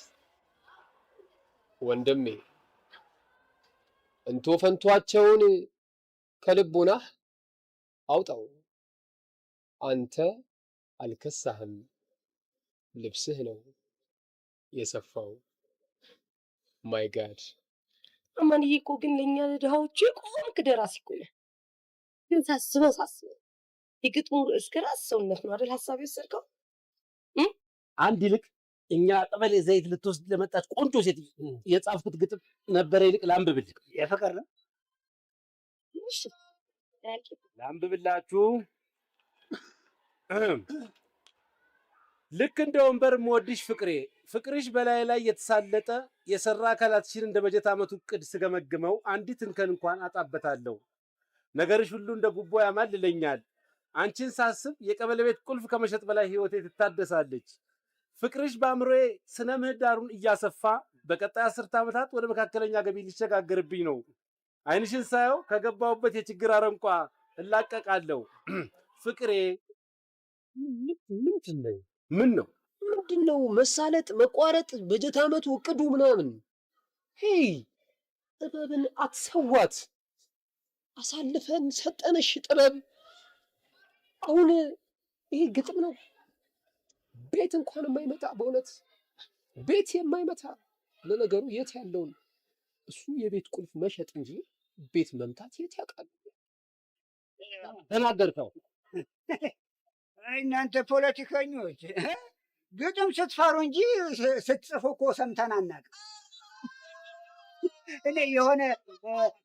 ወንድሜ እንቶ ፈንቷቸውን ከልቦናህ አውጣው። አንተ አልከሳህም፣ ልብስህ ነው የሰፋው። ማይ ጋድ አማንዬ እኮ ግን ለእኛ ለድሃዎቹ የቆምክ ደራሲ እኮ ነህ። ግን ሳስበው የግጥሙ ርዕስ ከራስ ሰውነት ነው አይደል ሀሳብ የወሰድከው? አንድ ይልቅ እኛ ጠበሌ ዘይት ልትወስድ ለመጣች ቆንጆ ሴት የጻፍኩት ግጥም ነበረ። ይልቅ ላንብብልህ። የፍቅር ነው። እሺ ላንብብላችሁ። ልክ እንደ ወንበር የምወድሽ ፍቅሬ፣ ፍቅርሽ በላይ ላይ የተሳለጠ የሰራ አካላትሽን እንደ በጀት ዓመቱ እቅድ ስገመግመው አንዲት እንከን እንኳን አጣበታለሁ። ነገርሽ ሁሉ እንደ ጉቦ ያማልለኛል። አንቺን ሳስብ የቀበሌ ቤት ቁልፍ ከመሸጥ በላይ ህይወቴ ትታደሳለች። ፍቅርሽ በአእምሮዬ ስነ ምህዳሩን እያሰፋ በቀጣይ 10 ዓመታት ወደ መካከለኛ ገቢ ሊሸጋገርብኝ ነው። አይንሽን ሳየው ከገባሁበት የችግር አረንቋ እላቀቃለሁ። ፍቅሬ ምን ነው ምንድነው መሳለጥ፣ መቋረጥ፣ በጀት ዓመቱ እቅዱ ምናምን? ሄይ ጥበብን አትሰዋት። አሳልፈን ሰጠንሽ ጥበብ። አሁን ይሄ ግጥም ነው። ቤት እንኳን የማይመታ በእውነት ቤት የማይመታ። ለነገሩ የት ያለውን እሱ የቤት ቁልፍ መሸጥ እንጂ ቤት መምታት የት ያውቃል? ተናገርከው። እናንተ ፖለቲከኞች ግጥም ስትፈሩ እንጂ ስትጽፉ እኮ ሰምተን አናውቅም። እኔ የሆነ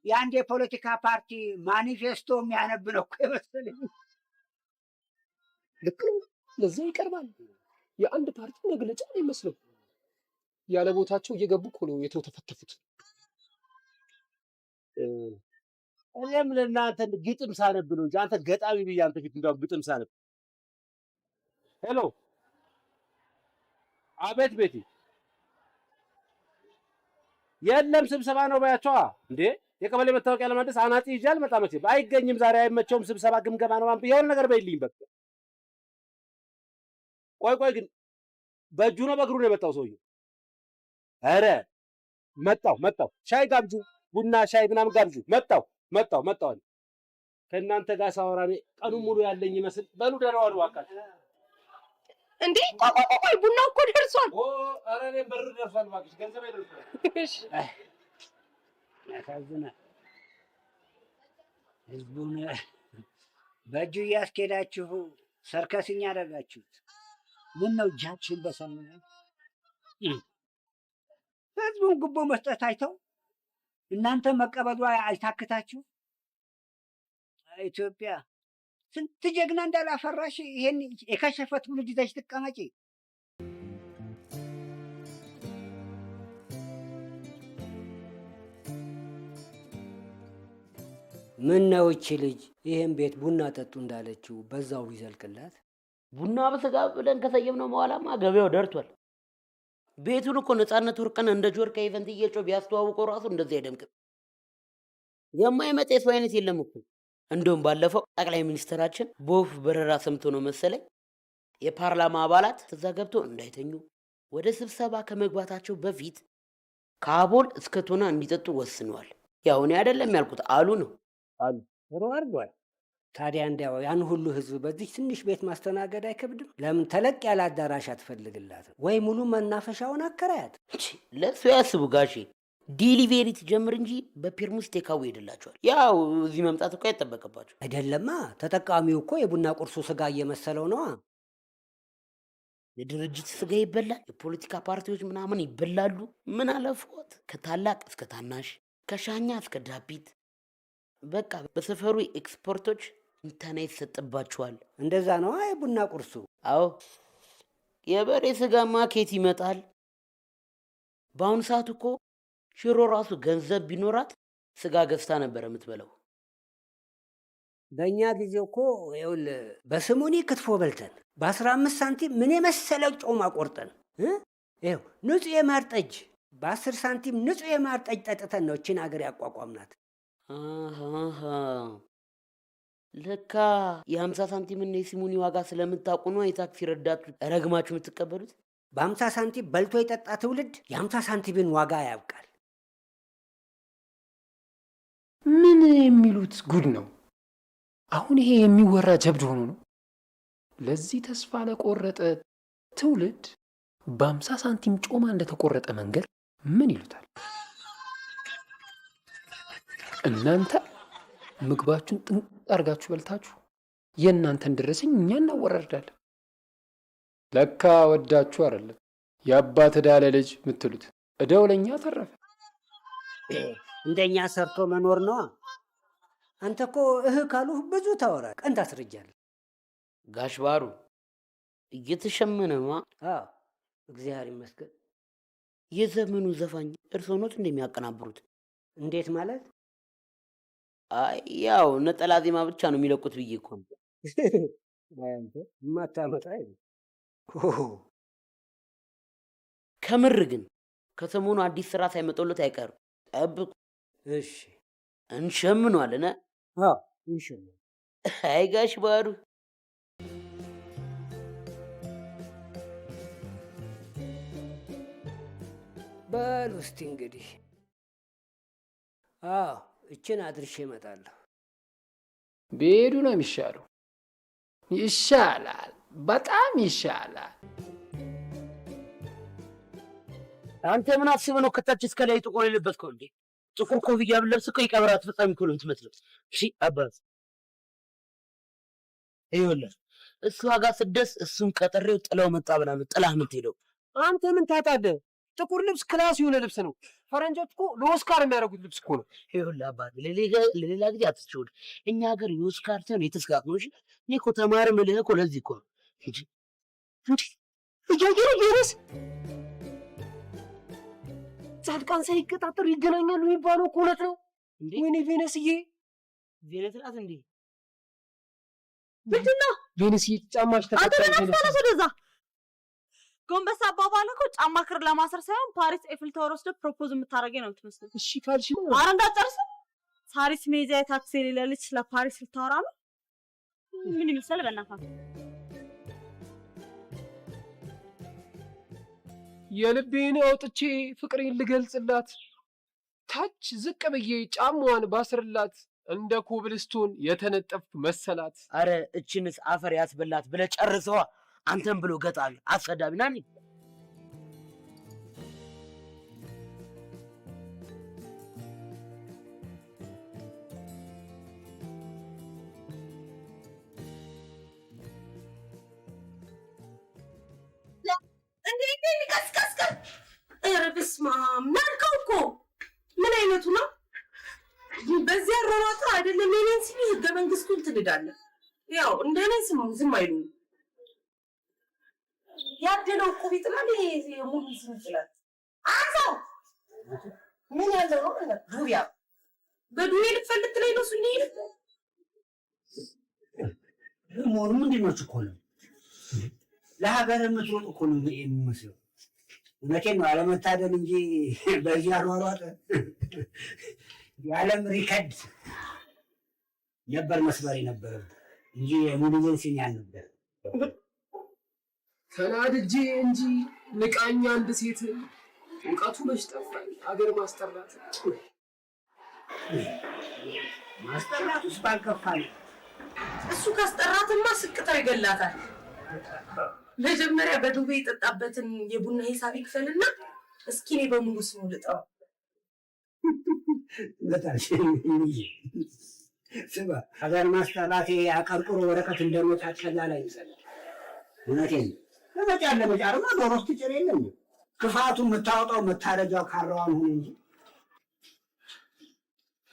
የአንድ የፖለቲካ ፓርቲ ማኒፌስቶ የሚያነብ ነው እኮ የመሰለኝ። ልክ ነው። ለዛ ይቀርባል። የአንድ ፓርቲ መግለጫ ነው ይመስለው። ያለ ቦታቸው እየገቡ እኮ ነው የተተፈተፉት። እኔም ለእናንተ ግጥም ሳነብ ነው እንጂ አንተ ገጣሚ ብዬ አንተ ፊት እንደው ግጥም ሳነብ። ሄሎ፣ አቤት ቤቲ። የለም ስብሰባ ነው ባያቸዋ። እንዴ የቀበሌ መታወቂያ ለማደስ አናጺ ይዤ አልመጣም። መቼም አይገኝም። ዛሬ አይመቸውም። ስብሰባ ግምገማ ነው። የሆነ ነገር በይልኝ በቃ። ቆይ ግን በእጁ ነው በእግሩ ነው የመጣው ሰውዬው? ኧረ መጣው። ሻይ ጋብዙ፣ ቡና ሻይ ምናምን ጋብዙ። መጣው። ከእናንተ ጋር ሳወራ እኔ ቀኑን ሙሉ ያለኝ ይመስል። በሉ ደህና ዋሉ እባካችሁ። እንዴ ቆይ ቡናው እኮ ደርሷል። ኧረ እኔም በር ደርሷል እባክሽ፣ ገንዘብ ደርሷል። ያሳዝናል። ህዝቡን በእጁ እያስኬዳችሁ ሰርከስኛ ያደረጋችሁት። ምን ነው እጃችን በሰሙነ ህዝቡን ጉቦ መስጠት አይተው እናንተ መቀበሉ አይታክታችሁ። ኢትዮጵያ ስንት ጀግና እንዳላፈራሽ ይሄን የከሸፈ ትውልድ ይዘሽ ትቀመጪ። ምን ነው እቺ ልጅ ይሄን ቤት ቡና ጠጡ እንዳለችው በዛው ቢዘልቅላት። ቡና በስጋ ብለን ከሰየምነው በኋላማ ገበያው ደርቷል። ቤቱን እኮ ነፃነት ወርቅን እንደ ጆርካ ኢቨንት እየጮህ ቢያስተዋውቀው ራሱ እንደዚህ አይደምቅም። የማይመጣ የሰው አይነት የለም እኮ። እንደውም ባለፈው ጠቅላይ ሚኒስትራችን በወፍ በረራ ሰምቶ ነው መሰለኝ የፓርላማ አባላት እዛ ገብቶ እንዳይተኙ ወደ ስብሰባ ከመግባታቸው በፊት ከአቦል እስከ ቶና እንዲጠጡ ወስነዋል። ያው እኔ አይደለም ያልኩት አሉ ነው አሉ ጥሩ አድርጓል። ታዲያ እንዲያው ያን ሁሉ ህዝብ በዚህ ትንሽ ቤት ማስተናገድ አይከብድም? ለምን ተለቅ ያለ አዳራሽ አትፈልግላትም? ወይ ሙሉ መናፈሻውን አከራያት። ለእሱ ያስቡ ጋሼ። ዲሊቬሪ ትጀምር እንጂ በፔርሙስ ቴካዌ ይሄድላቸዋል። ያው እዚህ መምጣት እኮ አይጠበቅባቸው። አይደለማ፣ ተጠቃሚው እኮ የቡና ቁርሱ ስጋ እየመሰለው ነዋ። የድርጅት ስጋ ይበላል፣ የፖለቲካ ፓርቲዎች ምናምን ይበላሉ። ምን አለፎት ከታላቅ እስከ ታናሽ፣ ከሻኛ እስከ ዳቢት፣ በቃ በሰፈሩ ኤክስፖርቶች እንተና ይሰጥባቸዋል። እንደዛ ነዋ የቡና ቁርሱ። አዎ የበሬ ስጋማ ኬት ይመጣል? በአሁኑ ሰዓት እኮ ሽሮ ራሱ ገንዘብ ቢኖራት ስጋ ገዝታ ነበር የምትበላው። በእኛ ጊዜ እኮ ይኸውልህ በስሙኒ ክትፎ በልተን በ15 ሳንቲም ምን የመሰለው ጮማ ቆርጠን ይኸው ንጹህ የማር ጠጅ በ10 ሳንቲም ንጹህ የማር ጠጅ ጠጥተን ነው እችን ሀገር ያቋቋምናት። ለካ የ50 ሳንቲም እና የሲሙኒ ዋጋ ስለምታውቁ ነው የታክሲ ረዳቱ ረግማችሁ የምትቀበሉት። በ50 ሳንቲም በልቶ የጠጣ ትውልድ የ50 ሳንቲምን ዋጋ ያብቃል። ምን የሚሉት ጉድ ነው? አሁን ይሄ የሚወራ ጀብድ ሆኖ ነው? ለዚህ ተስፋ ለቆረጠ ትውልድ በ50 ሳንቲም ጮማ እንደተቆረጠ መንገር ምን ይሉታል? እናንተ ምግባችሁን ጥንቅ አርጋችሁ በልታችሁ የእናንተን ድረስኝ እኛ እናወራርዳለን። ለካ ወዳችሁ አይደለም የአባት ዕዳ ለልጅ የምትሉት ዕዳው ለእኛ ተረፈ። እንደኛ ሰርቶ መኖር ነዋ። አንተ እኮ ካሉህ ብዙ ታወራ፣ ቀን ታስረጃለህ። ጋሽ ባሩ እየተሸመነማ። አዎ እግዚአብሔር ይመስገን። የዘመኑ ዘፋኝ እርስዎ ኖት እንደሚያቀናብሩት? እንዴት ማለት? አይ ያው ነጠላ ዜማ ብቻ ነው የሚለቁት ብዬ እኮ ነው። አንተ ማታመጣ አይደል? ከምር ግን ከሰሞኑ አዲስ ስራ ሳይመጣለት አይቀርም። ጠብቁ። እሺ እንሸምኗለን። አዎ እንሸምኗል። አይ ጋሽ ባሩ በል ውስጥ እንግዲህ አዎ እችን አድርሼ እመጣለሁ። ቢሄዱ ነው የሚሻለው። ይሻላል፣ በጣም ይሻላል። አንተ ምን አስበህ ነው ከታች እስከ ላይ ጥቁር የለበስከው እንዴ? ጥቁር ኮፍያ ብለብስ እኮ የቀብር አስፈጻሚ እኮ ነው የምትመስለው። እሺ አባት ይኸውልህ እሱ ጋር ስደርስ እሱን ቀጥሬው ጥለው መጣ ብለህ ጥላህ የምትሄደው አንተ ምን ታጣለህ? ጥቁር ልብስ ክላስ የሆነ ልብስ ነው። ፈረንጆች እኮ ለኦስካር የሚያደርጉት ልብስ እኮ ነው። ይኸውልህ አባት ለሌላ ጊዜ አትችውል። እኛ ሀገር የኦስካር ሳይሆን የተስካክ ነው። እሺ እኔ እኮ ተማሪ የምልህ እኮ ለዚህ እኮ ነው እንጂ እያየረስ ጻድቃን ሳይቀጣጠሩ ይገናኛሉ የሚባለው እኮ እውነት ነው። ወይኔ ቬነስዬ፣ ቬነስ ናት እንዴ? ምንድን ነው ቬነስዬ? ጫማሽ ተፈታሽ። ቬነስ ወደዛ ጎንበስ አባባለ እኮ ጫማ ክር ለማሰር ሳይሆን ፓሪስ ኤፍል ታወር ወስደህ ፕሮፖዝ የምታደርገኝ ነው የምትመስለው። እሺ ካልሽ ነው። ኧረ እንዳትጨርስ። ሳሪስ ሜዛ የታክሲ የሌለች ስለ ፓሪስ ልታወራ ነው? ምን ይመስላል በእናትህ? የልቤን አውጥቼ ፍቅሬን ልገልጽላት ታች ዝቅ ብዬ ጫማዋን ባስርላት እንደ ኮብልስቶን የተነጠፍኩ መሰላት። አረ እችንስ አፈር ያስበላት ብለህ ጨርሰዋ። አንተም ብሎ ገጣል አሰዳቢ ናኒ። እንዴ ቀስቀስቀስ! ኧረ በስመ አብ ናልከው እኮ ምን አይነቱ ነው? በዚያ አሯሯጥ አይደለም የኔን ሲል ህገ መንግስቱን ትንዳለህ። ያው እንደኔ ዝም አይሉም። ያደለው እኮ ቢጥላል ሙሉ ስም ይችላል። አንተው ምን ያለው ነው ማለት ዱቢያ በዱቤ ልትፈልግ ላይ ነው ሱኒ ሞሩ ምንድን ነው እኮ ነው ለሀገር የምትሮጥ እኮ ነው የሚመስለው። እውነቴን ነው አለመታደል እንጂ በዚህ አሯሯጥ የዓለም ሪከርድ ነበር መስበር የነበረው እንጂ ሙሉውን ሲኛል ነበር። ተናድጄ እንጂ ንቃኛ አንድ ሴት እውቀቱ መች ጠፋኝ። አገር ማስጠራት ማስጠራቱስ ባልከፋል። እሱ ካስጠራትማ ስቅጥር ይገላታል። መጀመሪያ በዱቤ የጠጣበትን የቡና ሂሳብ ይክፈልና እስኪ እኔ በሙሉ ስሙ ልጠው። ስማ ሀገር ማስጠራት አቀርቅሮ ወረቀት እንደመጣት ቀላል አይመስልም። እውነቴን ለመጫርማ ዶሮስ ትጭር የለም። ክፋቱ የምታወጣው መታረጃው ካረዋን ሁን እንጂ።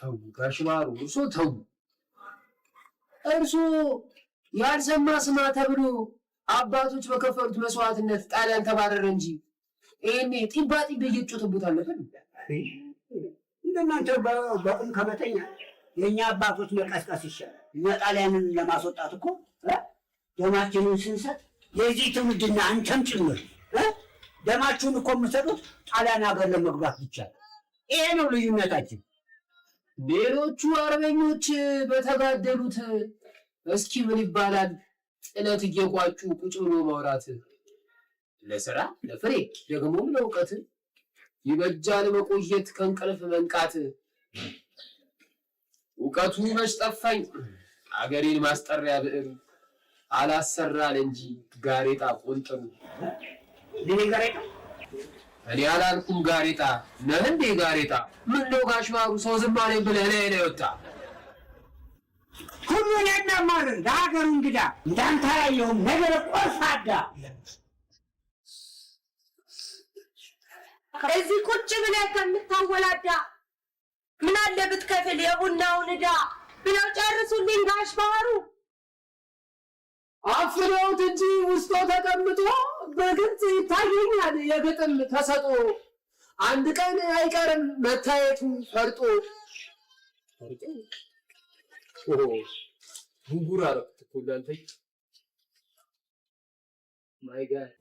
ተው ጋሽ ማሩ፣ እርሶ ተው። እርሶ ያልሰማ ስማ ተብሎ አባቶች በከፈሉት መስዋዕትነት ጣሊያን ተባረረ እንጂ ይሄኔ ጢባ ጢቤ እየጮተቡት አለፈን። እንደናንተ በቁም ከመተኛ የእኛ አባቶች መቀስቀስ ይሻላል። እኛ ጣሊያንን ለማስወጣት እኮ ደማችንን ስንሰጥ የዚህ ትውልድና አንተም ጭምር ደማችሁን እኮ የምሰጡት ጣሊያን ሀገር ለመግባት ብቻ። ይሄ ነው ልዩነታችን። ሌሎቹ አርበኞች በተጋደሉት እስኪ ምን ይባላል ጥለት እየቋጩ ቁጭ ብሎ ማውራት ለስራ ለፍሬ ደግሞም ለእውቀት ይበጃል መቆየት ከእንቅልፍ መንቃት። እውቀቱ መች ጠፋኝ አገሬን ማስጠሪያ ብዕር አላሰራል እንጂ ጋሬጣ ቆንጥሩ። እኔ አላልኩም ጋሬጣ ነህ እንዴ ጋሬጣ? ምን ነው ጋሽ ማሩ ሰው ዝም አለኝ ብለህ ላይ ወጣ? ሁሉን ያናማር ለሀገሩ እንግዳ እንዳንተ ያየውም ነገር ቆርፋዳ እዚህ ቁጭ ብለህ ከምታወላዳ ምን አለ ብትከፍል የቡናውን ዕዳ ብለው ጨርሱልኝ ጋሽ ማሩ። አፍረውት እንጂ ውስጦ ተቀምጦ በግልጽ ይታየኛል የግጥም ተሰጦ። አንድ ቀን አይቀርም መታየቱ ፈርጦ። ጉንጉር አረፍት እኮ እንዳንተ ማይ ጋድ።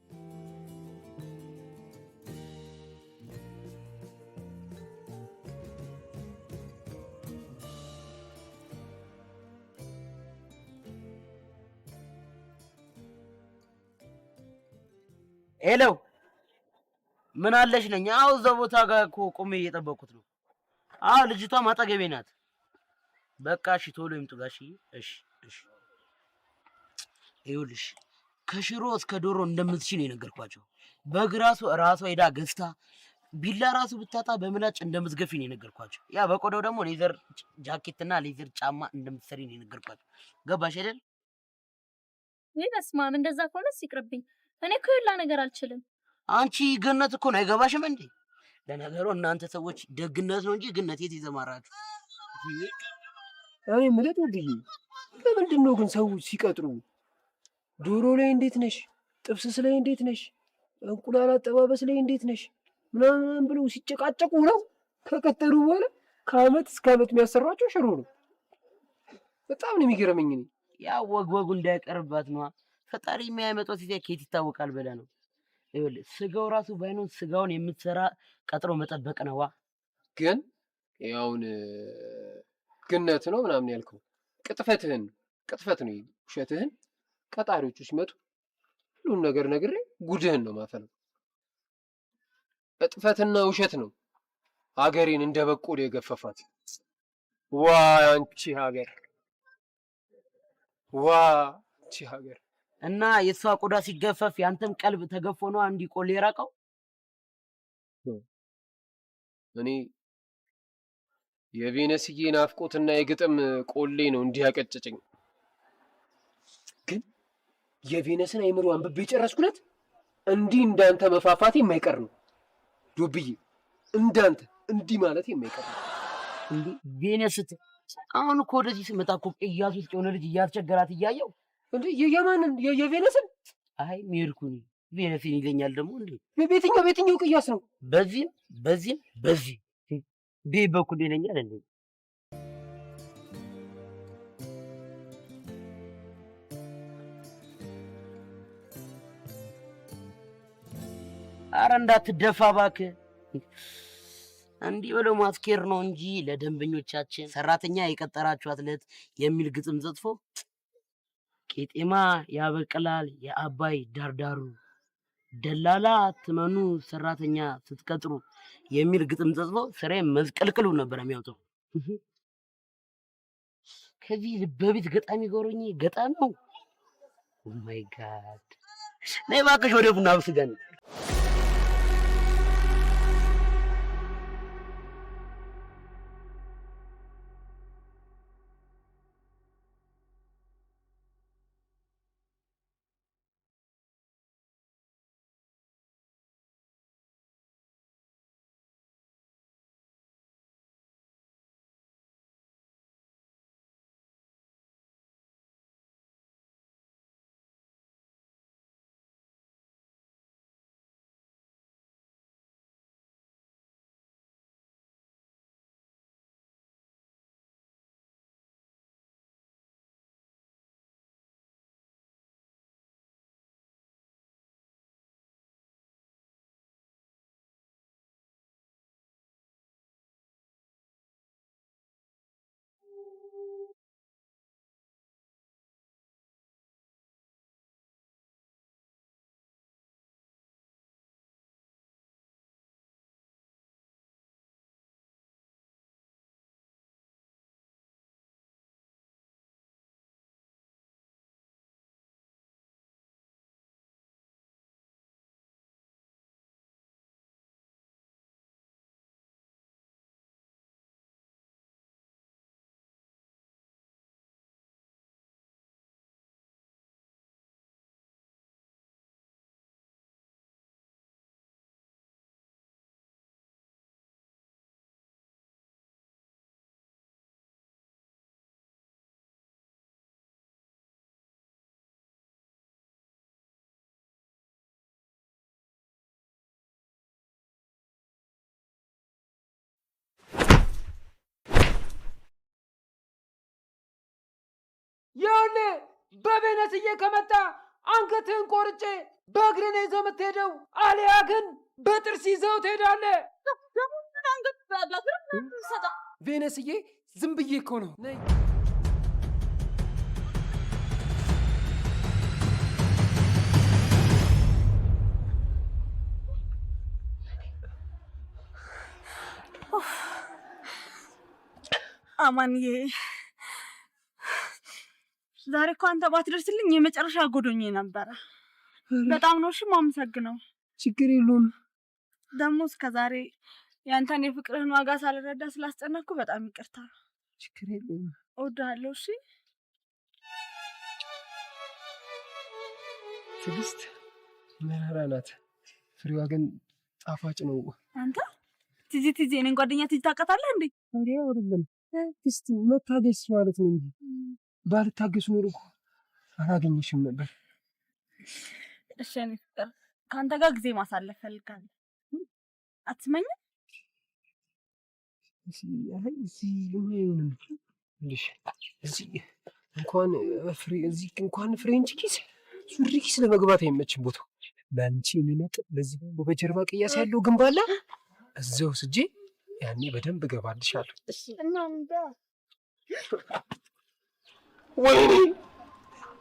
ሄሎ ምን አለሽ ነኝ? አዎ እዛ ቦታ ጋር እኮ ቆሜ እየጠበቅኩት ነው። አዎ ልጅቷ ማጠገቤ ናት። በቃ እሺ ቶሎ ይምጡ ጋሽዬ። እሺ እሺ። ይኸውልሽ ከሽሮ እስከ ዶሮ እንደምትችል ነው የነገርኳቸው። በግ ራሷ ሄዳ ገዝታ ቢላ ራሱ ብታጣ በምላጭ እንደምትገፊ ነው የነገርኳቸው። ያ በቆዳው ደግሞ ሌዘር ጃኬትና ሌዘር ጫማ እንደምትሰሪ ነው የነገርኳቸው። ገባሽ አይደል? ወይ በስመ አብ! እንደዛ ከሆነስ ይቅርብኝ። እኔ እኮ ይላ ነገር አልችልም። አንቺ ገነት እኮ ነው አይገባሽም እንዴ? ለነገሩ እናንተ ሰዎች ደግነት ነው እንጂ ግነት የት ይዘማራችሁ? እኔ ምለት ወድዬ ለምንድን ነው ግን ሰዎች ሲቀጥሩ ዶሮ ላይ እንዴት ነሽ፣ ጥብስስ ላይ እንዴት ነሽ፣ እንቁላል አጠባበስ ላይ እንዴት ነሽ ምናምን ብለው ሲጨቃጨቁ ነው ከቀጠሩ በኋላ ከአመት እስከ አመት የሚያሰሯቸው ሽሮ ነው። በጣም ነው የሚገርመኝ። እኔ ያ ወጉ እንዳይቀርባት ነው ፈጣሪ የሚያመጣው ሲሳይ ከየት ይታወቃል ብለህ ነው። ይኸውልህ ስጋው ራሱ ባይኖር ስጋውን የምትሰራ ቀጥሮ መጠበቅ ነዋ። ግን ያውን ግነት ነው ምናምን ያልከው ቅጥፈት ነው ውሸትህን ቀጣሪዎቹ ሲመጡ ሁሉም ነገር ነግሬ ጉድህን ነው ማፈለው። እጥፈትና ውሸት ነው ሀገሬን እንደ በቆሎ የገፈፋት። ዋ አንቺ ሀገር፣ ዋ አንቺ ሀገር። እና የሷ ቆዳ ሲገፈፍ ያንተም ቀልብ ተገፎ ነው እንዲቆል የራቀው። እኔ የቬነስዬ ናፍቆትና የግጥም ቆሌ ነው እንዲያቀጭጭኝ። ግን የቬነስን አይምሮ አንብቤ ጨረስኩለት። እንዲህ እንዳንተ መፋፋት የማይቀር ነው ዶብዬ፣ እንዳንተ እንዲህ ማለት የማይቀር ነው። እንዴ ቬነስት አሁን እኮ ወደዚህ ስመጣ እኮ ቅያስ ውስጥ የሆነ ልጅ እያስቸገራት እያየው። እንዴ የማንን? የቬነስን? አይ ሜርኩኒ ቬነስን ይለኛል ደግሞ እንዴ። በየትኛው ቅያስ ነው? በዚህ ቤ በኩል ይለኛል እንዴ። አረ እንዳትደፋ እባክህ። እንዲህ ብሎ ማስኬር ነው እንጂ ለደንበኞቻችን ሰራተኛ የቀጠራችኋት ዕለት የሚል ግጥም ጽፎ ቄጤማ ያበቅላል የአባይ ዳርዳሩ፣ ደላላ ትመኑ ሰራተኛ ስትቀጥሩ፣ የሚል ግጥም ጽፎ ስራዬ መስቀልቅሉ ነበር የሚያወጣው። ከዚህ በቤት ገጣሚ ጎሮኝ ገጣሚ ነው። ኦ ማይ ጋድ! ነይ እባክሽ ወደ ቡና ብስገን። ያኔ በቬነስዬ ከመጣ አንገትህን ቆርጬ በእግር ነው ይዘው የምትሄደው፣ አሊያ ግን በጥርስ ይዘው ትሄዳለህ። ቬነስዬ ዝም ብዬ እኮ ነው። ነይ አማንዬ፣ ዛሬ እኮ አንተ ባትደርስልኝ የመጨረሻ ጎዶኜ ነበረ። በጣም ነው እሺ የማመሰግነው። ችግር የለውም። ደግሞ እስከ ዛሬ ያንተን የፍቅርህን ዋጋ ሳልረዳ ስላስጨነቅኩ በጣም ይቅርታ። ችግር የለውም። እወድሃለሁ። እሺ ትዕግስት መራራ ናት፣ ፍሬዋ ግን ጣፋጭ ነው። አንተ ቲጂ እኔን ጓደኛ ቲጂ ታውቃታለህ እንዴ? እንዴ አይደለም፣ እስቲ መታገስ ማለት ነው እንጂ ባልታገስ ኖሮ እኮ አላገኘሽም ነበር። እሺ እኔ ፍቅር ከአንተ ጋር ጊዜ ማሳለፍ ፈልጋለሁ። አትመኝም? እንኳን ፍሬንች ኪስ ሱሪ ኪስ ለመግባት አይመችም ቦታው። ለአንቺ የሚመጥን በዚህ በጀርባ ቅያስ ያለው ግንባላ እዛው ስጄ ያኔ በደንብ እገባልሻለሁ።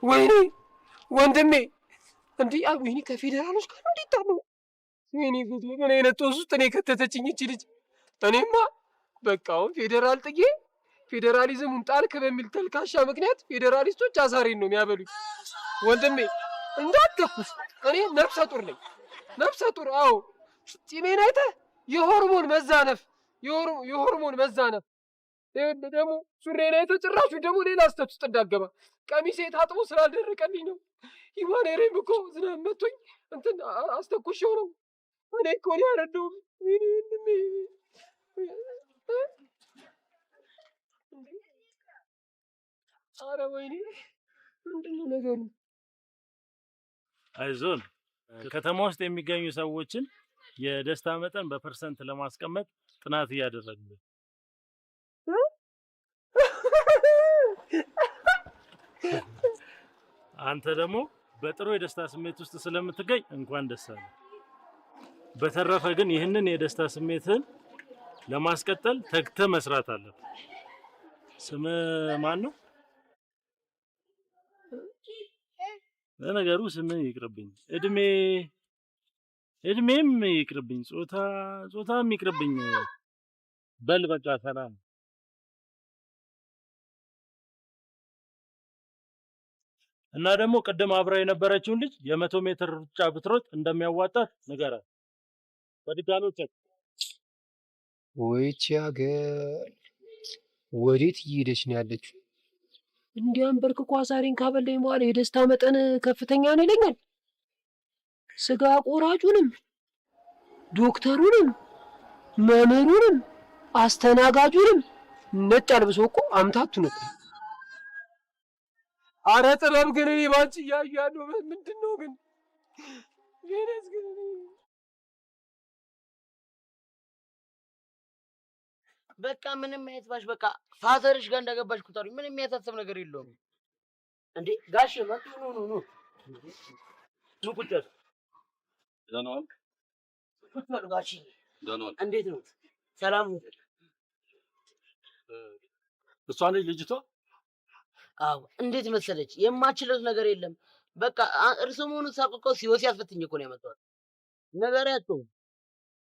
ወይኔ ወንድሜ፣ እንዲህ ወይኔ ከፌዴራሎች ጋር እንዴት ታመው ወይኔ ጉድ! ምን አይነት ጦስ ውስጥ እኔ ከተተችኝ እቺ ልጅ። እኔማ በቃ አሁን ፌዴራል ጥዬ ፌዴራሊዝሙን ጣልክ በሚል ተልካሻ ምክንያት ፌዴራሊስቶች አሳሬን ነው የሚያበሉኝ። ወንድሜ እንዳትገፉስ፣ እኔ ነፍሰ ጡር ነኝ። ነፍሰ ጡር። አዎ ፂሜን አይተህ የሆርሞን መዛነፍ ደግሞ ሱሬን አይተህ ጭራሹ ደግሞ ሌላ ስተት ውስጥ እንዳገባ ቀሚሴ ታጥቦ ስላልደረቀልኝ ነው። ሂማኔሬም እኮ ዝናብ መቶኝ እንትን አስተኩሼው ነው። እኔ እኮ ነው ያረዳው። ኧረ ወይኔ ምንድን ነው ነገሩ? አይዞን፣ ከተማ ውስጥ የሚገኙ ሰዎችን የደስታ መጠን በፐርሰንት ለማስቀመጥ ጥናት እያደረግን ነው። አንተ ደግሞ በጥሩ የደስታ ስሜት ውስጥ ስለምትገኝ እንኳን ደስ አለህ። በተረፈ ግን ይህንን የደስታ ስሜትን ለማስቀጠል ተግተህ መስራት አለብህ። ስምህ ማን ነው? ለነገሩ ስምህ ይቅርብኝ። እድሜም ይቅርብኝ፣ ጾታም ይቅርብኝ። በል በቃ ሰላም። እና ደግሞ ቅድም አብራ የነበረችውን ልጅ የ100 ሜትር ሩጫ ብትሮጥ እንደሚያዋጣት ንገራት። በድጋሚ ቸክ። ወይቺ ሀገር ወዴት እየሄደች ነው ያለችው? እንዲያም በርክኳ ዛሬን ካበላኝ በኋላ የደስታ መጠን ከፍተኛ ነው ይለኛል። ስጋ ቆራጩንም፣ ዶክተሩንም፣ መምህሩንም፣ አስተናጋጁንም ነጭ አልብሶ እኮ አምታቱ ነበር። አረ ጥበብ ግን እኔ ባንቺ እያዩ ያለው ምንድን ነው ግን? ቬነስ ግን በቃ ምንም አይተባሽ። በቃ ፋዘርሽ ጋር እንደገባሽ ቁጠሪ። ምንም የሚያሳስብ ነገር የለውም። እንዴ ጋሽ መጡ ኑ ቁጭ በል። ደህና ዋልክ? ቁጭ በል ጋሽ። ደህና ዋልክ? እንዴት ነው? ሰላም ነው? እሷ ነች ልጅቷ? አዎ። እንዴት መሰለች? የማችለው ነገር የለም። በቃ እርሱ መሆኑን ሳውቅ እኮ ሲያስፈትኝ እኮ ነው ያመጣሁት። ነገር ያለው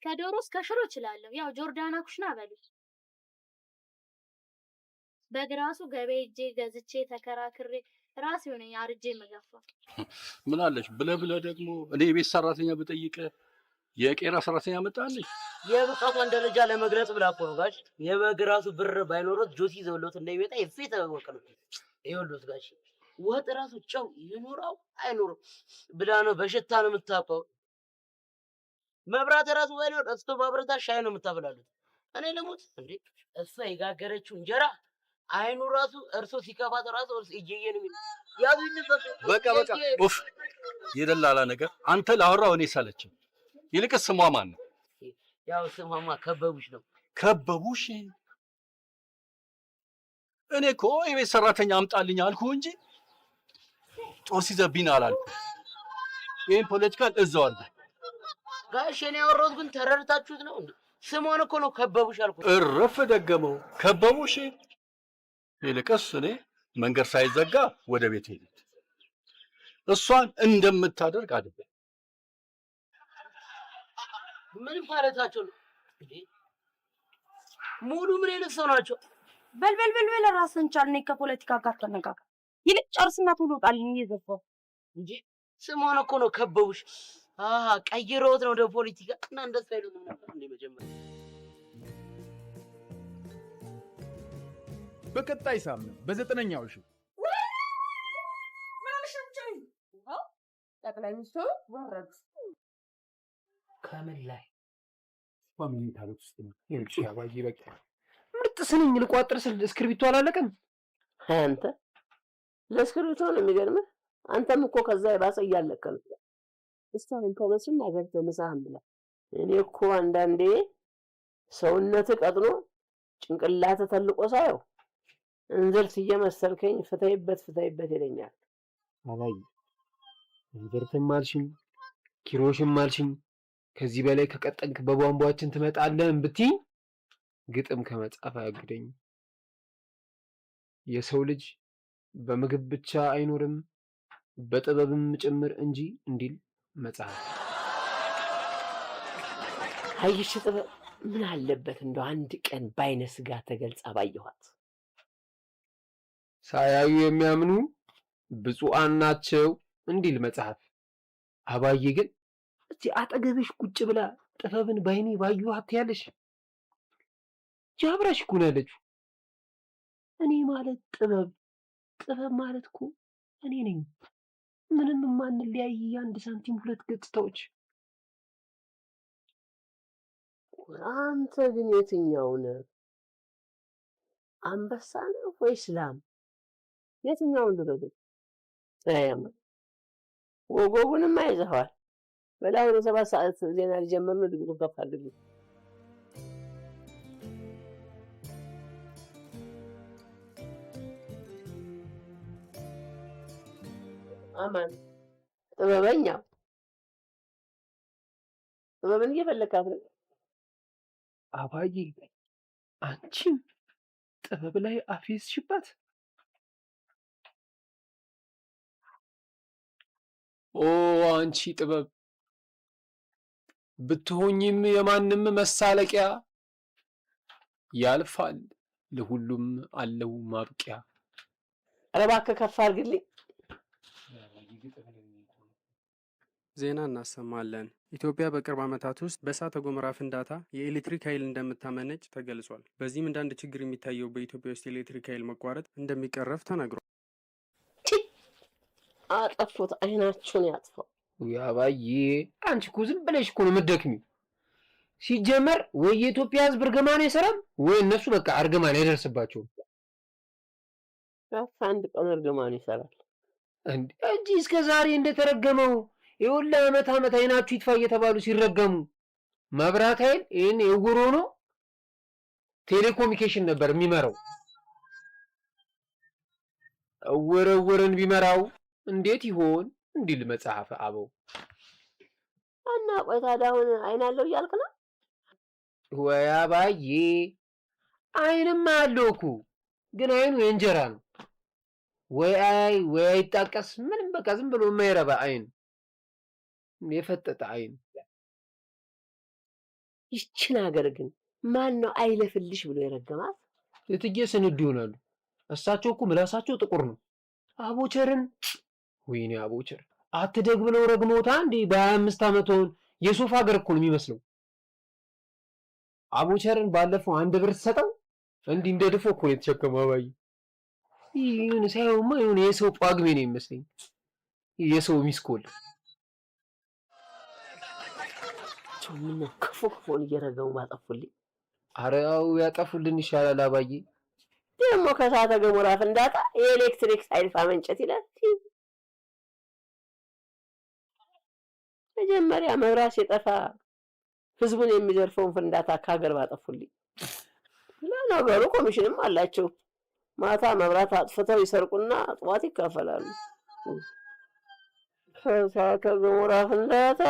ከዶሮ እስከ ሽሮ እችላለሁ። ያው ጆርዳና ኩሽና በሉት። በግራሱ ገበያ ሄጄ ገዝቼ ተከራክሬ ራሴ ሆነኝ አርጄ መገፋ። ምን አለሽ ብለህ ደግሞ እኔ የቤት ሰራተኛ ብጠይቅ የቄራ ሰራተኛ መጣልሽ? የብቃቷን ደረጃ ለመግለጽ ብላ እኮ ነው ጋሽ። የበግራሱ ብር ባይኖረት ጆሲ ዘውሎት እንደሚመጣ የፊት ተወቀነ። ይኸውልህ ጋሽ ወጥ ራሱ ጨው ይኖራው አይኖርም ብላ ነው በሽታ ነው የምታውቀው። መብራት ራሱ ባይኖር እስቶ ማብረታ ሻይ ነው የምታበላሉት። እኔ ለሞት እንዴ እሷ የጋገረችው እንጀራ አይኑ ራሱ እርሶ ሲከፋት ራሱ እርስ እጄዬ ነው ያዙኝ። በቃ ኡፍ የደላላ ነገር አንተ ላወራው እኔ ሳለችም። ይልቅስ ስሟ ማን ነው? ያው ስሟማ ከበቡሽ ነው። ከበቡሽ? እኔ እኮ የቤት ሰራተኛ አምጣልኝ አልኩህ እንጂ ጦር ሲዘብኝ አላልኩም። ይሄን ፖለቲካል እዛው አድርገህ ጋሽ። እኔ ያወራሁት ግን ተረድታችሁት ነው እንዴ? ስሟን እኮ ነው ከበቡሽ አልኩት። እረፍ ደገመው። ከበቡሽ? ይልቅስ እኔ መንገድ ሳይዘጋ ወደ ቤት ሄድት እሷን እንደምታደርግ አድርገ። ምን ማለታቸው ነው እንዴ? ሙሉ ምን አይነት ሰው ናቸው? በል ራስን ቻል። እኔ ከፖለቲካ ጋር ተነጋገር። ይልቅ ጨርስና ቶሎ ጣልኝ እየዘፋው እንጂ ስሟን እኮ ነው ከበቡሽ። ቀይረውት ነው ወደ ፖለቲካ እና እንደዛ አይደለም ነበር እንዴ መጀመሪያ። በቀጣይ ሳምንት በ9ኛው ሺው ጠቅላይ ሚኒስትሩ ወረዱ። ከምን ላይ ፋሚሊ ታሪክ ውስጥ ነው ይልሽ ያባጂ። በቃ ምርጥ ስንኝ ልቋጥር ስል እስክሪብቶ አላለቀም። አንተ ለእስክሪብቶ ነው የሚገርምህ። አንተም እኮ ከዛ የባሰ እያለቀል እስካሁን ከመስም አገብተህ ምሳህን ብላ። እኔ እኮ አንዳንዴ ሰውነት ቀጥኖ ጭንቅላት ተልቆ ሳየው እንዝርት እየመሰልከኝ ፍታይበት ይለኛል። አባይ እንዝርትም አልሽኝ ኪሮሽም አልሽኝ። ከዚህ በላይ ከቀጠንክ በቧንቧችን ትመጣለህ ብትይ ግጥም ከመጻፍ አያግደኝ። የሰው ልጅ በምግብ ብቻ አይኖርም በጥበብም ጭምር እንጂ እንዲል መጽሐፍ። አይሽ ጥበብ ምን አለበት እንደው አንድ ቀን ባይነ ስጋ ተገልጻ ባየኋት። ሳያዩ የሚያምኑ ብፁዓን ናቸው እንዲል መጽሐፍ። አባዬ ግን እስቲ አጠገብሽ ቁጭ ብላ ጥበብን ባይኔ ባየኋት ያለሽ ጃብራሽ እኮ ነው ያለችው። እኔ ማለት ጥበብ ማለት እኮ እኔ ነኝ። ምንም የማንለያይ የአንድ ሳንቲም ሁለት ገጽታዎች። አንተ ግን የትኛው ነህ? አንበሳ ነህ ወይስ ላም? የትኛው እንደሆነ አያማ ወጎጉንም አይዘዋል። በላይ ነው 7 ሰዓት ዜና ሊጀምር ነው። ድምፁ ከፍ አድርጉ። አማን ጥበበኛው ጥበብን እየፈለካት ነው። አባዬ አንቺም ጥበብ ላይ አፌዝሽባት። ኦ አንቺ ጥበብ ብትሆኝም የማንም መሳለቂያ ያልፋል ለሁሉም አለው ማብቂያ። ኧረ እባክህ ከፍ አድርግልኝ። ዜና እናሰማለን። ኢትዮጵያ በቅርብ ዓመታት ውስጥ በእሳተ ገሞራ ፍንዳታ የኤሌክትሪክ ኃይል እንደምታመነጭ ተገልጿል። በዚህም እንዳንድ ችግር የሚታየው በኢትዮጵያ ውስጥ የኤሌክትሪክ ኃይል መቋረጥ እንደሚቀረፍ ተነግሯል። አጠፉት፣ አይናችሁን ያጥፋው። ያባዬ አንቺ እኮ ዝም ብለሽ እኮ ነው የምትደክሚው። ሲጀመር ወይ የኢትዮጵያ ሕዝብ እርግማን አይሰራም ወይ እነሱ በቃ እርግማን አይደርስባቸውም። አንድ ቀን እርግማን ይሰራል እንጂ እስከ ዛሬ እንደተረገመው የሁላ ዓመት አይናችሁ ይጥፋ እየተባሉ ሲረገሙ መብራት ኃይል ይህን የውር ሆኖ ቴሌኮሙኒኬሽን ነበር የሚመራው። እውርን ቢመራው እንዴት ይሆን እንዲል መጽሐፈ አበው። እና ቆይ ታዲያ አሁን አይን አለው እያልክ ነው? ወይ አባዬ አይንማ አለው እኮ ግን አይኑ የእንጀራ ነው። ወይ አይጣቀስ ምንም በቃ ዝም ብሎ የማይረባ አይን፣ የፈጠጠ አይን። ይችን ሀገር ግን ማን ነው አይለፍልሽ ብሎ የረገማት? እትዬ ስንዱ ይሆናሉ። እሳቸው እኮ ምላሳቸው ጥቁር ነው። አቦቸርን ወይኔ አቦቸር አትደግ ብለው ረግመውታ እንዴ! በ25 ዓመቱን የሶፋ ሀገር እኮ ነው የሚመስለው። አቦቸርን ባለፈው 1 ብር ሰጠው እንዲህ እንደ ድፎ እኮ ነው የተሸከመው። አባዬ ይሁን ሳይሆንማ ይሁን የሰው ጳጉሜ ነው የሚመስለኝ፣ የሰው ሚስኮል። ምን ክፉን እየረገሙ ባጠፉልኝ። አረው ያጠፉልን ይሻላል አባዬ። ደግሞ ከእሳተ ገሞራ ፍንዳታ የኤሌክትሪክ ኃይል ማመንጨት ይላል። መጀመሪያ መብራት ሲጠፋ ህዝቡን የሚዘርፈውን ፍንዳታ ከሀገር ባጠፉልኝ። ለነገሩ ኮሚሽንም አላቸው። ማታ መብራት አጥፍተው ይሰርቁና ጠዋት ይካፈላሉ። ከእሳተ ገሞራ ፍንዳታ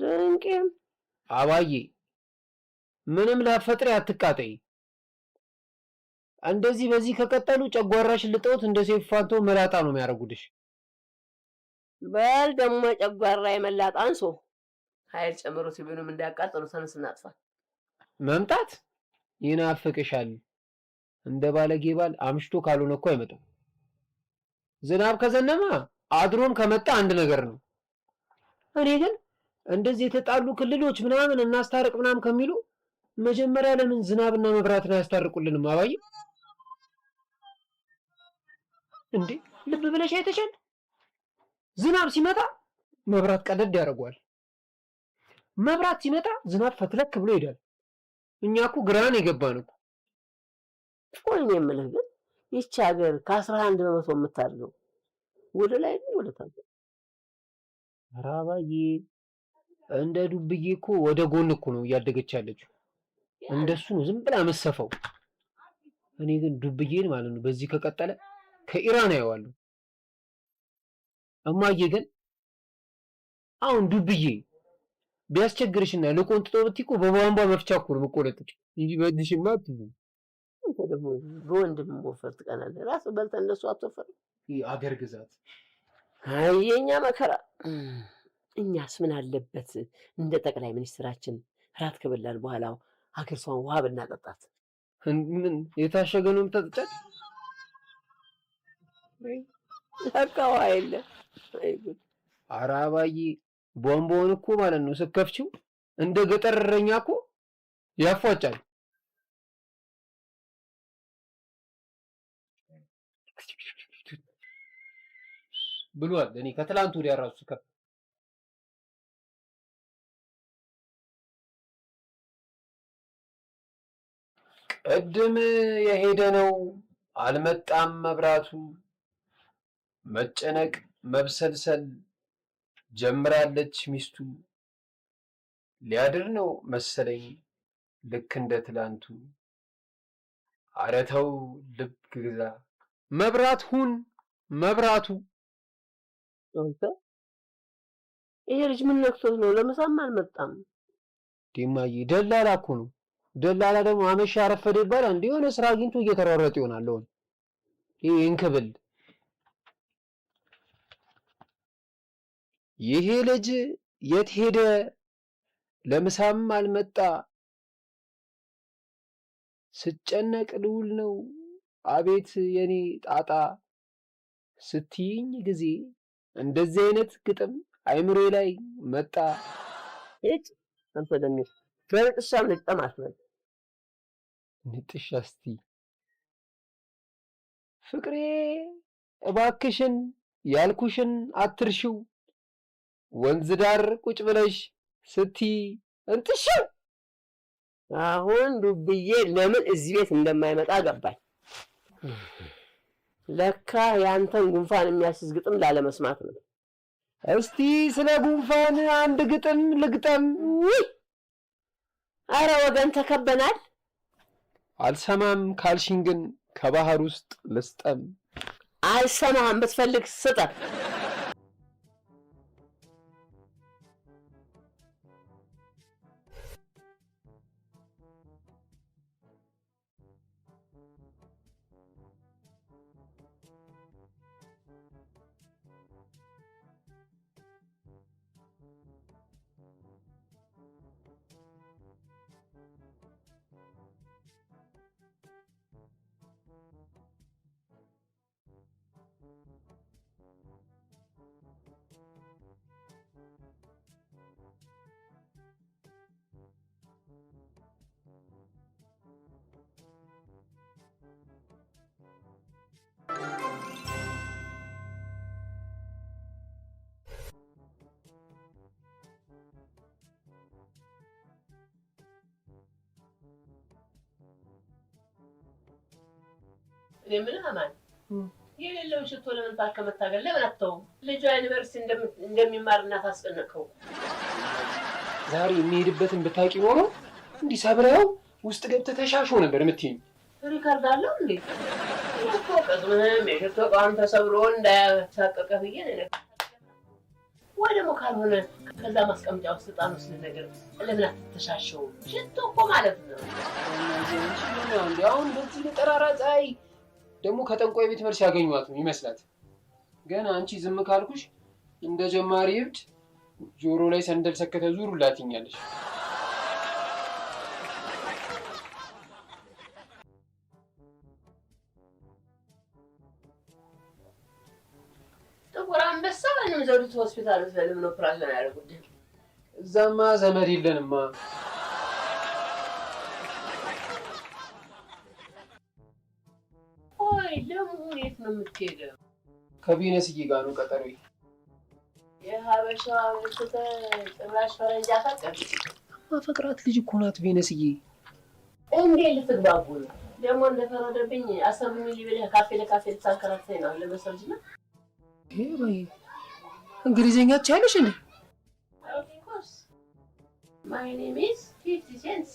ድንቄም። አባዬ ምንም ላፈጥሪ አትቃጠይ። እንደዚህ በዚህ ከቀጠሉ ጨጓራሽ ልጠውት እንደ ሴፍ ፋንቶ መላጣ ነው የሚያደርጉልሽ። በል ደግሞ ጨጓራ የመላጣ አንሶ ኃይል ጨምሮ ሲብሉም እንዳያቃጥሉ ተነስ እናጥፋ። መምጣት ይናፍቅሻል። እንደ ባለጌ ባል አምሽቶ ካልሆነ እኮ አይመጣም። ዝናብ ከዘነማ አድሮም ከመጣ አንድ ነገር ነው። እኔ ግን እንደዚህ የተጣሉ ክልሎች ምናምን እናስታርቅ ምናምን ከሚሉ መጀመሪያ ለምን ዝናብና መብራትን አያስታርቁልንም? አባዬ እንዴ ልብ ብለሽ አይተሻል? ዝናብ ሲመጣ መብራት ቀደድ ያደርገዋል። መብራት ሲመጣ ዝናብ ፈትለክ ብሎ ይሄዳል። እኛ እኮ ግራን የገባን እኮ። ቆይ እኔ የምልህ ግን ይህች ሀገር ከ11 በመቶ የምታድገው ወደ ላይ ነው ወደ ታች? ኧረ አባዬ እንደ ዱብዬ እኮ ወደ ጎን እኮ ነው እያደገች ያለችው። እንደሱ ነው ዝም ብላ መሰፈው። እኔ ግን ዱብዬን ማለት ነው በዚህ ከቀጠለ ከኢራን አየዋለሁ። እማዬ ግን አሁን ዱብዬ ቢያስቸግርሽና ለቆንጥጦ ብትይ እኮ በቧንቧ መፍቻ እኮ ነው የምትቆነጥጪው እንጂ በእጅሽማ አትይም። አንተ ደግሞ በወንድም ወፈር ትቀናለህ። ራስህ በልተህ እንደሱ አትወፈርም። አገር ግዛት። አይ የኛ መከራ። እኛስ ምን አለበት እንደ ጠቅላይ ሚኒስትራችን ራት ከበላን በኋላ ሀገር ሰውን ውሃ ብናጠጣት? ምን የታሸገ ነው የምታጠጣት? በቃ ውሃ የለም። አይ ጉድ! ኧረ አባዬ ቧንቧውን እኮ ማለት ነው ስትከፍቺው እንደ ገጠር እረኛ እኮ ያፏጫል። ብሏል። እኔ ከትላንት ወዲያ ራሱ ስከፍ ቅድም የሄደ ነው አልመጣም መብራቱ። መጨነቅ መብሰልሰል ጀምራለች ሚስቱ። ሊያድር ነው መሰለኝ ልክ እንደ ትላንቱ። ኧረ ተው ልብ ግዛ መብራት ሁን መብራቱ። አንተ ይሄ ልጅ ምን ነክቶት ነው? ለምሳም አልመጣም። ዲማዬ ደላላ እኮ ነው። ደላላ ደግሞ አመሻ አረፈደ ይባላል። እንደ የሆነ ስራ አግኝቶ እየተሯሯጠ ይሆናል። አሁን ይሄ እንክብል ይሄ ልጅ የት ሄደ? ለምሳም አልመጣ ስጨነቅ ልውል ነው አቤት የኔ ጣጣ ስትይኝ ጊዜ እንደዚህ አይነት ግጥም አይምሬ ላይ መጣ። እጭ አንተ ደምስ በጥሻም ልጠም አትበል። ንጥሻ እስቲ ፍቅሬ እባክሽን ያልኩሽን አትርሺው ወንዝ ዳር ቁጭ ብለሽ ስቲ እንትሽው። አሁን ዱብዬ ለምን እዚህ ቤት እንደማይመጣ ገባኝ። ለካ ያንተን ጉንፋን የሚያስይዝ ግጥም ላለመስማት ነው። እስቲ ስለ ጉንፋን አንድ ግጥም ልግጠም። አረ ወገን ተከበናል። አልሰማም ካልሽኝ ግን ከባህር ውስጥ ልስጠም። አልሰማህም፣ ብትፈልግ ስጠን። ለምን አማን የሌለውን ሽቶ ለመንጣት ከመታገል ለምን አትተውም? ልጇ ዩኒቨርሲቲ እንደሚማርና ታስቀነቀው። ዛሬ የሚሄድበትን ብታውቂ ኖሮ እንዲህ ሰብረው ውስጥ ገብተህ ተሻሾ ነበር የምትይኝ። ሪካርድ አለው እንዴ? የሽቶ እቃውን ተሰብሮ እንዳያሳቀቀ ብዬ ነው። ወይ ደግሞ ካልሆነ ከዛ ማስቀምጫ ውስጥ ጣን ውስጥ ነገር ለምን አትተሻሸው? ሽቶ እኮ ማለት ነው። አሁን በዚህ በጠራራ ፀሐይ ደግሞ ከጠንቋይ ቤት መልስ ያገኟት ነው ይመስላት። ገና አንቺ ዝም ካልኩሽ እንደ ጀማሪ እብድ ጆሮ ላይ ሰንደል ሰከተ ዙሩላትኛለሽ። ጥቁር አንበሳ ወይንም ዘውዲቱ ሆስፒታል ውስጥ ለምን ኦፕራሽን ያደረጉት? እዛማ ዘመድ የለንማ። ቆይ ለምን የት ነው የምትሄደው? ከቢነስዬ ጋር ነው ቀጠሮዬ። የሀበሻ ምልክተ ጭራሽ ፈረንጅ አፈቀር ማፈቅራት ልጅ እኮ ናት ቢነስዬ። እንዴት ልትግባቡ ነው? ደግሞ እንደፈረደብኝ 10 ሚሊ ብለህ ካፌ ለካፌ ልታንከራተኝ ነው ለመሰልጅና ይሄ ወይ እንግሊዘኛ ትችያለሽ እንዴ? Of course. My name is 50 cents.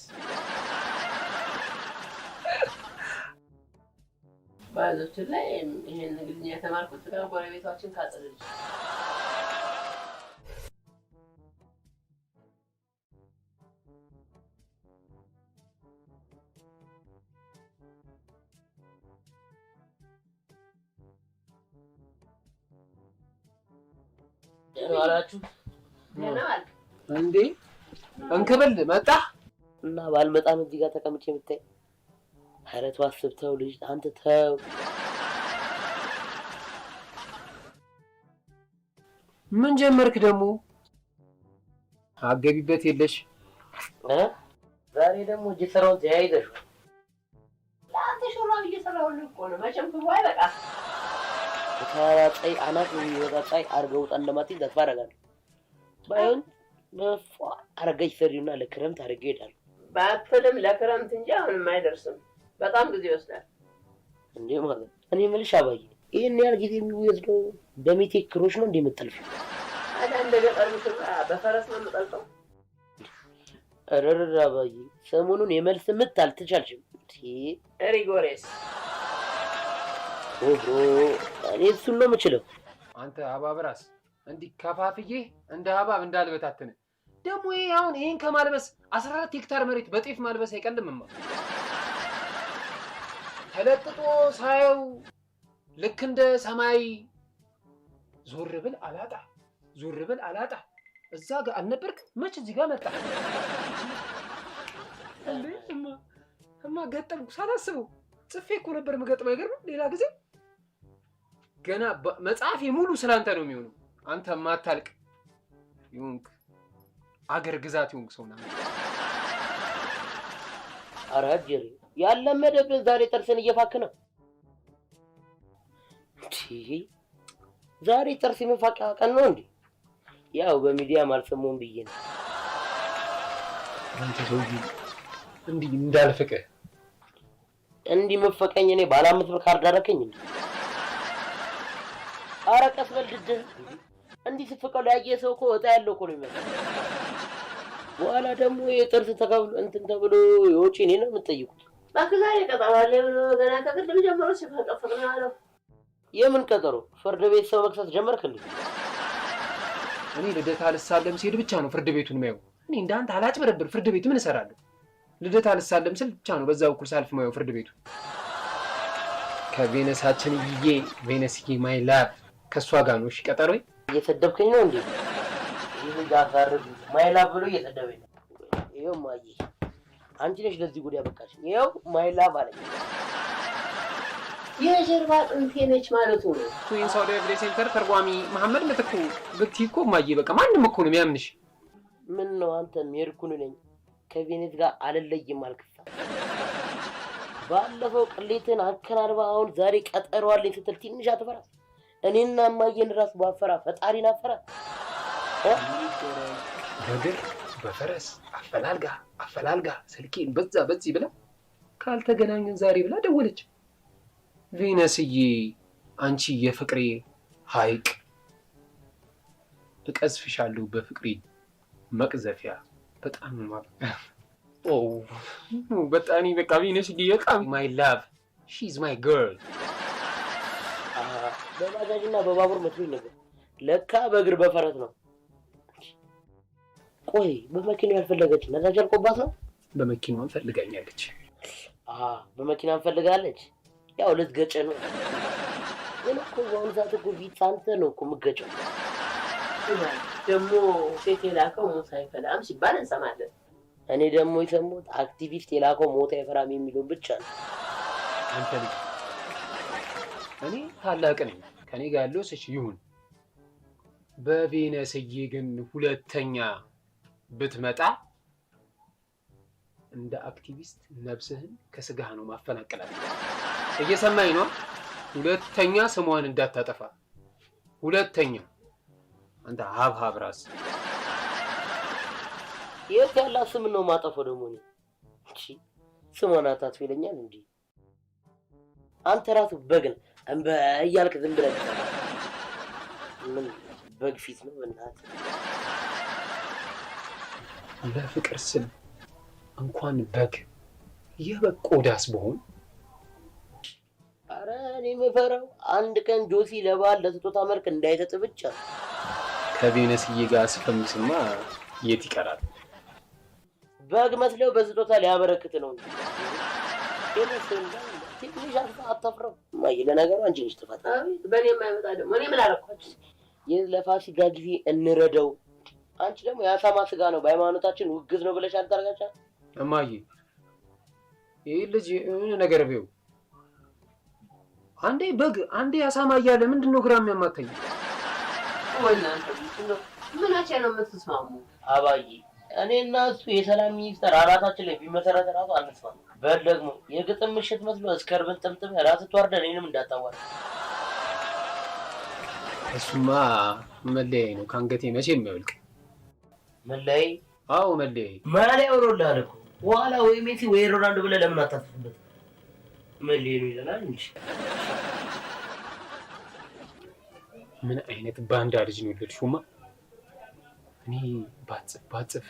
ባሎቹ ላይ ይሄን እንግሊዝኛ የተማርኩት ከጎረቤታችን ካጸደች አላችሁ እንዴ? እንክብል መጣ እና ባልመጣም እዚህ ጋር ተቀምጬ የምታይ። ኧረ ተው አስብ፣ ተው ልጅ አንተ ተው። ምን ጀመርክ ደግሞ? አገቢበት የለሽ ዛሬ ደግሞ እጅ ስራውን ተያይዘሽ ለአንተ ሹራብ እየሰራሁልህ እኮ ነው። መቼም ክፉ አይበቃም። ከፀሐይ አናት የሚወጣ ፀሐይ አድርገው ውጣ እንደማትይ ተስፋ አደርጋለሁ። ባይሆን በፏ አድርገሽ ሰሪውና ለክረምት አድርጌ እሄዳለሁ። ባትልም ለክረምት እንጂ አሁንም አይደርስም። በጣም ጊዜ ይወስዳል። እንዴ ማለት እኔ የምልሽ አባዬ፣ ይሄን ያህል ጊዜ የሚወስደው በሜቴክ ክሮሽ ነው እንዴ የምትጠልፊው? አንድ ገጠር ምትባ በፈረስ ነው የምጠልፈው። እረረ አባዬ፣ ሰሞኑን የመልስ ምት አልተቻልሽም። ሪጎሬስ ኦሆ፣ እኔ እሱን ነው የምችለው። አንተ አባብራስ እንዲህ ከፋፍዬ እንደ ሀባብ እንዳልበታትን። ደግሞ ይሄ አሁን ይሄን ከማልበስ 14 ሄክታር መሬት በጤፍ ማልበስ አይቀልምማ። ተለጥጦ ሳየው ልክ እንደ ሰማይ ዞር ብል አላጣ ዞር ብል አላጣ እዛ ጋር አልነበርክ? መች እዚህ ጋር መጣ እንዴ? እማ ገጠምኩ ሳላስበው። ጽፌ እኮ ነበር የምገጥመው። አይገርምም? ሌላ ጊዜ ገና መጽሐፌ ሙሉ ስላንተ ነው የሚሆነው። አንተ ማታልቅ ይሁንክ አገር ግዛት ይሁንክ ሰውና። ኧረ ጀሪ ያለመደብን ዛሬ ጥርስን እየፋክ ነው። ዛሬ ጥርስ የመፋቂያ ቀን ነው እንዴ? ያው በሚዲያ ማልሰማውን ብዬ ነው። አንተ ሰውዬ እንዲህ እንዳልፍቅህ እንዲህ መፈቀኝ እኔ ባለ 5 ብር ካርድ አደረከኝ እንዴ? ኧረ ቀስ በል ድድህ። እንዲህ ስፍቀው ያየ ሰው እኮ እጣ ያለው እኮ ነው የሚመስለው። በኋላ ደግሞ የጥርስ ተከፍሎ እንትን ተብሎ የወጪ እኔ ነው የምትጠይቁት። እባክህ ዛሬ ቀጠሮ አለ ብሎ ገና ከቅድም ጀምሮ ሲፈቀፍቅ ነው ያለው። የምን ቀጠሮ? ፍርድ ቤት ሰው መክሰስ ጀመርክ እንዴ? እኔ ልደታ ልሳለም ሲሄድ ብቻ ነው ፍርድ ቤቱን የማየው። እኔ እንዳንተ አላጭበረብር ፍርድ ቤት ምን እሰራለሁ? ልደታ ልሳለም ስል ብቻ ነው በዛ በኩል ሳልፍ የማየው ፍርድ ቤቱ። ከቬነሳችን ቬነስዬ ማይ ላቭ ከእሷ ጋር ነው። እሺ ቀጠሮ እየሰደብከኝ ነው እንዴ? ይህ ጋር ታርግ ማይ ላቭ ብሎ እየሰደበኝ ነው። ይኸው ማዬ አንቺ ነሽ ለዚህ ጉድ ያበቃሽኝ። ይኸው ማይ ላቭ አለኝ። የጀርባ አጥንቴ ነች ማለቱ ነው። ቱዊን ሳውዲ አረቢያ ሴንተር ተርጓሚ መሐመድ ምትኩ ብትይ እኮ ማዬ በቃ ማንም እኮ ነው የሚያምንሽ። ምን ነው አንተ ሜርኩን ነኝ ከቬኔት ጋር አልለይም አልክሳ። ባለፈው ቅሌትን አከናርባ አሁን ዛሬ ቀጠሮ አለኝ ስትል ትንሽ አትፈራ? እኔና ማየን ራስ ባፈራ ፈጣሪን አፈራ። በግር በፈረስ አፈላልጋ ስልኬን በዛ በዚህ ብላ ካልተገናኘን ዛሬ ብላ ደወለች። ቬነስዬ አንቺ የፍቅሬ ሐይቅ እቀዝፍሻለሁ በፍቅሬ መቅዘፊያ በጣም በጣም በቃ ቬነስዬ በጣም ማይ ላቭ ሺ ኢዝ ማይ ገርል። በባጃጅና በባቡር መስሎኝ ነበር፣ ለካ በእግር በፈረስ ነው። ቆይ በመኪናው ያልፈለገች ነዳጅ አልቆባት ነው? በመኪናው ፈልጋኛለች። በመኪና ፈልጋለች። ያው ልትገጨ ነው። ግን እኮ በአሁኑ ሰዓት እኮ ቢት አንተ ነው እኮ የምትገጨው። ደግሞ ሴት የላከው ሞት አይፈላም ሲባል እንሰማለን። እኔ ደግሞ የሰማሁት አክቲቪስት የላከው ሞት አይፈራም የሚለው ብቻ ነው። አንተ ልጅ እኔ ታላቅ ነኝ፣ ከኔ ጋር ያለው እሺ ይሁን። በቬነስዬ ግን ሁለተኛ ብትመጣ እንደ አክቲቪስት ነፍስህን ከስጋህ ነው ማፈናቀላት። እየሰማኝ ነው? ሁለተኛ ስሟን እንዳታጠፋ። ሁለተኛ አንተ ሀብሀብ ራስ የት ያለ ስም ነው ማጠፈው ደግሞ ነው? እሺ ስሟን አታጥፍ ይለኛል እንዴ? አንተ ራሱ በግ ነህ እንበ እያልክ ዝም ብለህ ምን በግ ፊት ነው እናት። ለፍቅር ስል እንኳን በግ የበግ ቆዳስ በሆን። አረ እኔ የምፈራው አንድ ቀን ጆሲ ለበዓል ለስጦታ መልክ እንዳይሰጥ ብቻ። ከቬነስዬ ጋር ስፈምስማ የት ይቀራል? በግ መስለው በስጦታ ሊያበረክት ነው እንጂ ትንሽ አታፍረው? ማይ ለነገሩ አንቺ ነሽ ጥፋት። በእኔ የማይመጣ ደግሞ እኔ ምን አደረኳችሁ? ለፋሲካ ጊዜ እንረዳው። አንቺ ደግሞ የአሳማ ስጋ ነው በሃይማኖታችን ውግዝ ነው ብለሽ አልታረጋቻ። እማዬ ይህ ልጅ የሆነ ነገር ቢው አንዴ በግ አንዴ አሳማ እያለ ምንድን ነው ግራ የሚያማተኝ? ምናቸ ነው የምትስማሙ? አባዬ እኔና እሱ የሰላም ሚኒስተር አራታችን ላይ ቢመሰረት ራሱ አንስማማ። በል ደግሞ የግጥም ምሽት መስሎ እስከርብን ጥምጥም ራስ ተዋርደን እኔንም እንዳታዋር። እሱማ መለያይ ነው ከአንገቴ መቼም የማይወልቅ መለያይ። አዎ መለያይ። ማሊያ ወሮላል እኮ በኋላ ወይ ሜሲ ወይ ሮናልዶ ብለህ ለምን አታስብበት? መለያይ ነው ይላል እንጂ። ምን አይነት ባንዳ ልጅ ነው የወለድሽውማ? እኔ ባጽፍ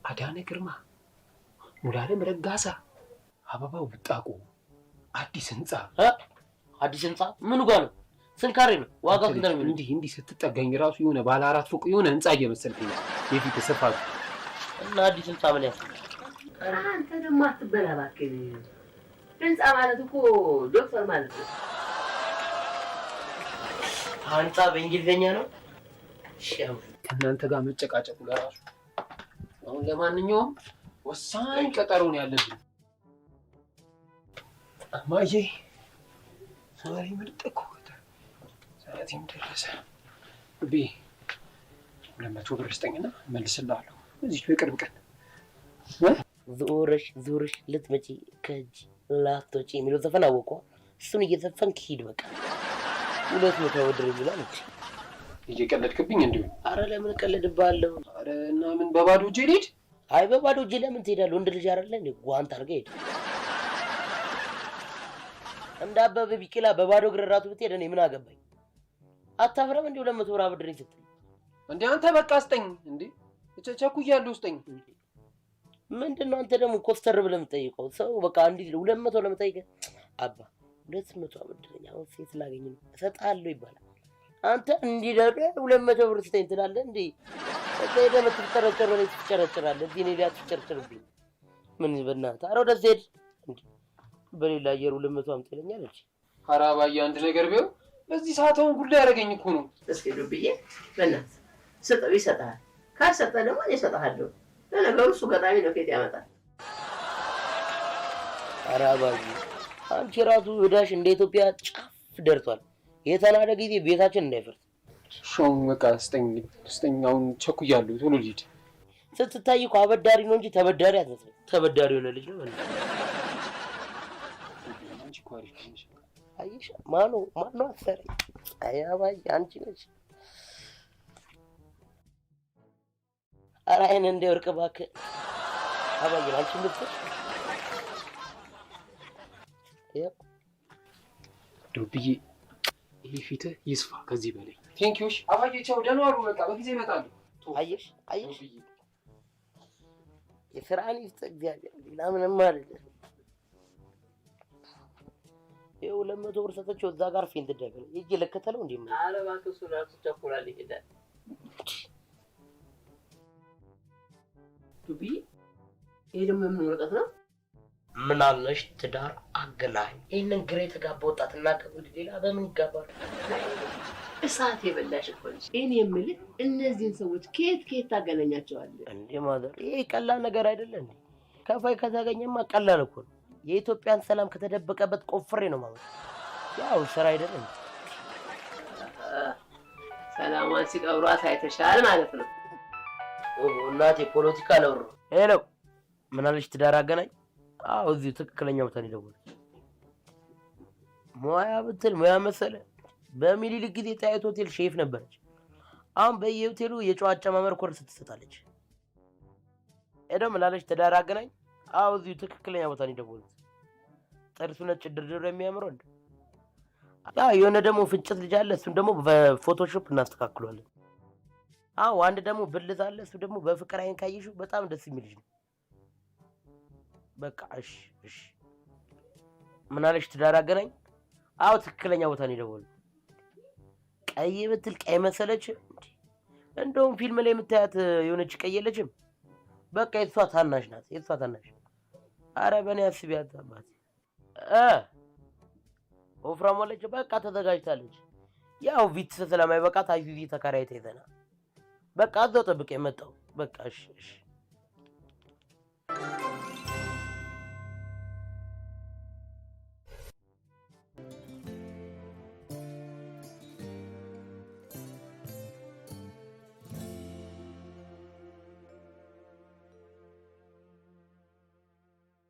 አዳነ ግርማ፣ ሙሉዓለም ረጋሳ፣ አበባው ብጣቁ፣ አዲስ ህንጻ ምኑ ጋር ነው? ስንት ካሬ ነው? ዋጋው ስንት ነው? እንዲህ ስትጠጋኝ ራሱ የሆነ ባለ 4 ፎቅ የሆነ ህንጻ እየመሰልከኝ የፊት ስፋቱ እና አዲስ ህንጻ ምን ያክል? አንተ ደግሞ አትበላ እባክህ። ህንጻ ማለት እኮ ዶክተር ማለት ነው። ህንጻ በእንግሊዝኛ ነው። እሺ ከእናንተ ጋር መጨቃጨቁ ለራሱ አሁን ለማንኛውም ወሳኝ ቀጠሮ ነው ያለብን። እማዬ ዛሬ ምርጥ እኮ ሰዓቴም ደረሰ። ቢ 200 ብር ስጠኝና እመልስልሃለሁ እዚህ በቅርብ ቀን። ዞረሽ ልትመጪ ከእጅ ላትወጪ የሚለው ዘፈን አወቀው። እሱን እየዘፈንክ ሂድ በቃ። 200 ብር ይላል እንጂ እየቀለድክብኝ እንዲሁ። አረ ለምን ቀለድብሃለሁ? አረ እና ምን በባዶ እጄ ልሂድ? አይ በባዶ እጄ ለምን ትሄዳለህ? ወንድ ልጅ አይደለ እንዴ? ጓንት አድርገህ ሂድ። እንደ አበበ ቢቂላ በባዶ እግር ራሱ ብትሄድ እኔ ምን አገባኝ? አታፍረም እንዴ? 200 ብር አብድረኝ ስትል እንዴ? አንተ በቃ ስጠኝ እንዴ? ቸኩያለሁ ስጠኝ። ምንድነው አንተ ደግሞ ኮስተር ብለህ የምትጠይቀው? ሰው በቃ አንዲ 200 ለምጠይቀህ አባ 200 አብድረኝ አሁን ሴት ላገኝ ነው እሰጥሃለሁ ይባላል። አንተ እንዲህ ደግሞ 200 ብር ስጠኝ ትላለህ እንዴ? እዚህ ደግሞ ትጨረጭራለህ። እዚህ ነው ትጨርጭርብኝ። ምን በእናትህ ኧረ ወደዚህ ሄድ እንዴ! በሌላ አየር 200 አምጥ ይለኛል። ኧረ አባዬ አንድ ነገር ቢሆን በዚህ ሰዓት አሁን ጉዳይ ያደረገኝ እኮ ነው። እስኪ ዱብዬ በእናትህ ስጠው ይሰጥሃል። ካልሰጠህ ደግሞ እኔ እሰጥሃለሁ። ለነገሩ እሱ ገጣሚ ነው፣ ከየት ያመጣል? ኧረ አባዬ አንቺ ራሱ ዕዳሽ እንደ ኢትዮጵያ ጫፍ ደርሷል። የተናደ ጊዜ ቤታችን እንዳይፈርስ። ሾም በቃ ስጠኝ አሁን ቸኩያለሁ። ቶሎ ልሂድ። ስትታይ እኮ አበዳሪ ነው እንጂ ተበዳሪ አትመስልም። ተበዳሪ የሆነ ልጅ ነው ማለት ነው። አየሽ ማነው አሰሪ? አይ አባዬ አንቺ ነሽ። ኧረ አይን እንዳይወርቅ እባክህ አባዬ አንቺ ልትል ዱብዬ ይሄ ፊትህ ይስፋ ከዚህ በላይ። ቴንኪውሽ አባዬ ቻው፣ ደህና ዋሉ። በቃ በጊዜ እመጣለሁ። አየሽ የስራን ይስጥ እግዚአብሔር፣ ሌላ ምንም አይደለም። ይኸው 200 ብር ሰጠችው እዛ ጋር ፌንት ደገለ ይጂ ለከተለው እንዴ? ኧረ እባክህ እሱ ራሱ ቸኩላል ይሄዳል። ዱብዬ ይሄ ደግሞ ምን ወረቀት ነው? ምን አለሽ ትዳር አገላኝ። ይሄንን ግሬ የተጋባ ወጣትና ከወንድ ሌላ በምን ይጋባል? እሳት የበላሽ እኮ ነሽ። እኔ የምልህ እነዚህን ሰዎች ከየት ታገናኛቸዋለህ እንዴ? ማዘር ይሄ ቀላል ነገር አይደለም እንዴ? ከፋይ ከተገኘማ ቀላል እኮ ነው። የኢትዮጵያን ሰላም ከተደበቀበት ቆፍሬ ነው ማለት። ያው ስራ አይደለም። ሰላሟን ሲቀብሯት አይተሻል ማለት ነው። እናቴ ፖለቲካ ለውር ሄሎ ምን አለሽ ትዳር አገናኝ? አዎ እዚሁ ትክክለኛ ቦታ ነው የደወለች። ሙያ ብትል ሙያ መሰለ። በሚኒሊክ ጊዜ ጣይቱ ሆቴል ሼፍ ነበረች። አሁን በየሆቴሉ የጨዋ አጨማመር ኮርስ ትሰጣለች። ሄሎ ምን አለሽ ትዳር አገናኝ? አዎ እዚሁ ትክክለኛ ቦታ ነው የደወለች። ጥርሱ ነጭ ድርድር የሚያምረው እንዴ? የሆነ ደግሞ ፍንጭት ልጅ አለ። እሱን ደግሞ በፎቶሾፕ እናስተካክሏለን። አዎ አንድ ደግሞ ብልዝ አለ። እሱ ደግሞ በፍቅር አይን ካየሽው በጣም ደስ የሚል ልጅ ነው። በቃ እሺ ምን አለሽ ትዳር አገናኝ? አዎ ትክክለኛ ቦታ ነው የደወለው። ቀይ ብትል ቀይ መሰለች። እንደውም ፊልም ላይ የምታያት የሆነች ቀይ የለችም? በቃ የሷ ታናሽ ናት። የሷ ታናሽ። አረ በእኔ አስቢያት አባቴ። ወፍራም ወለች። በቃ ተዘጋጅታለች። ያው ቪትስ ስለማይበቃት አይቪቪ ተከራይታ ይዘና በቃ እዛው ጠብቄ መጣሁ። በቃ እሺ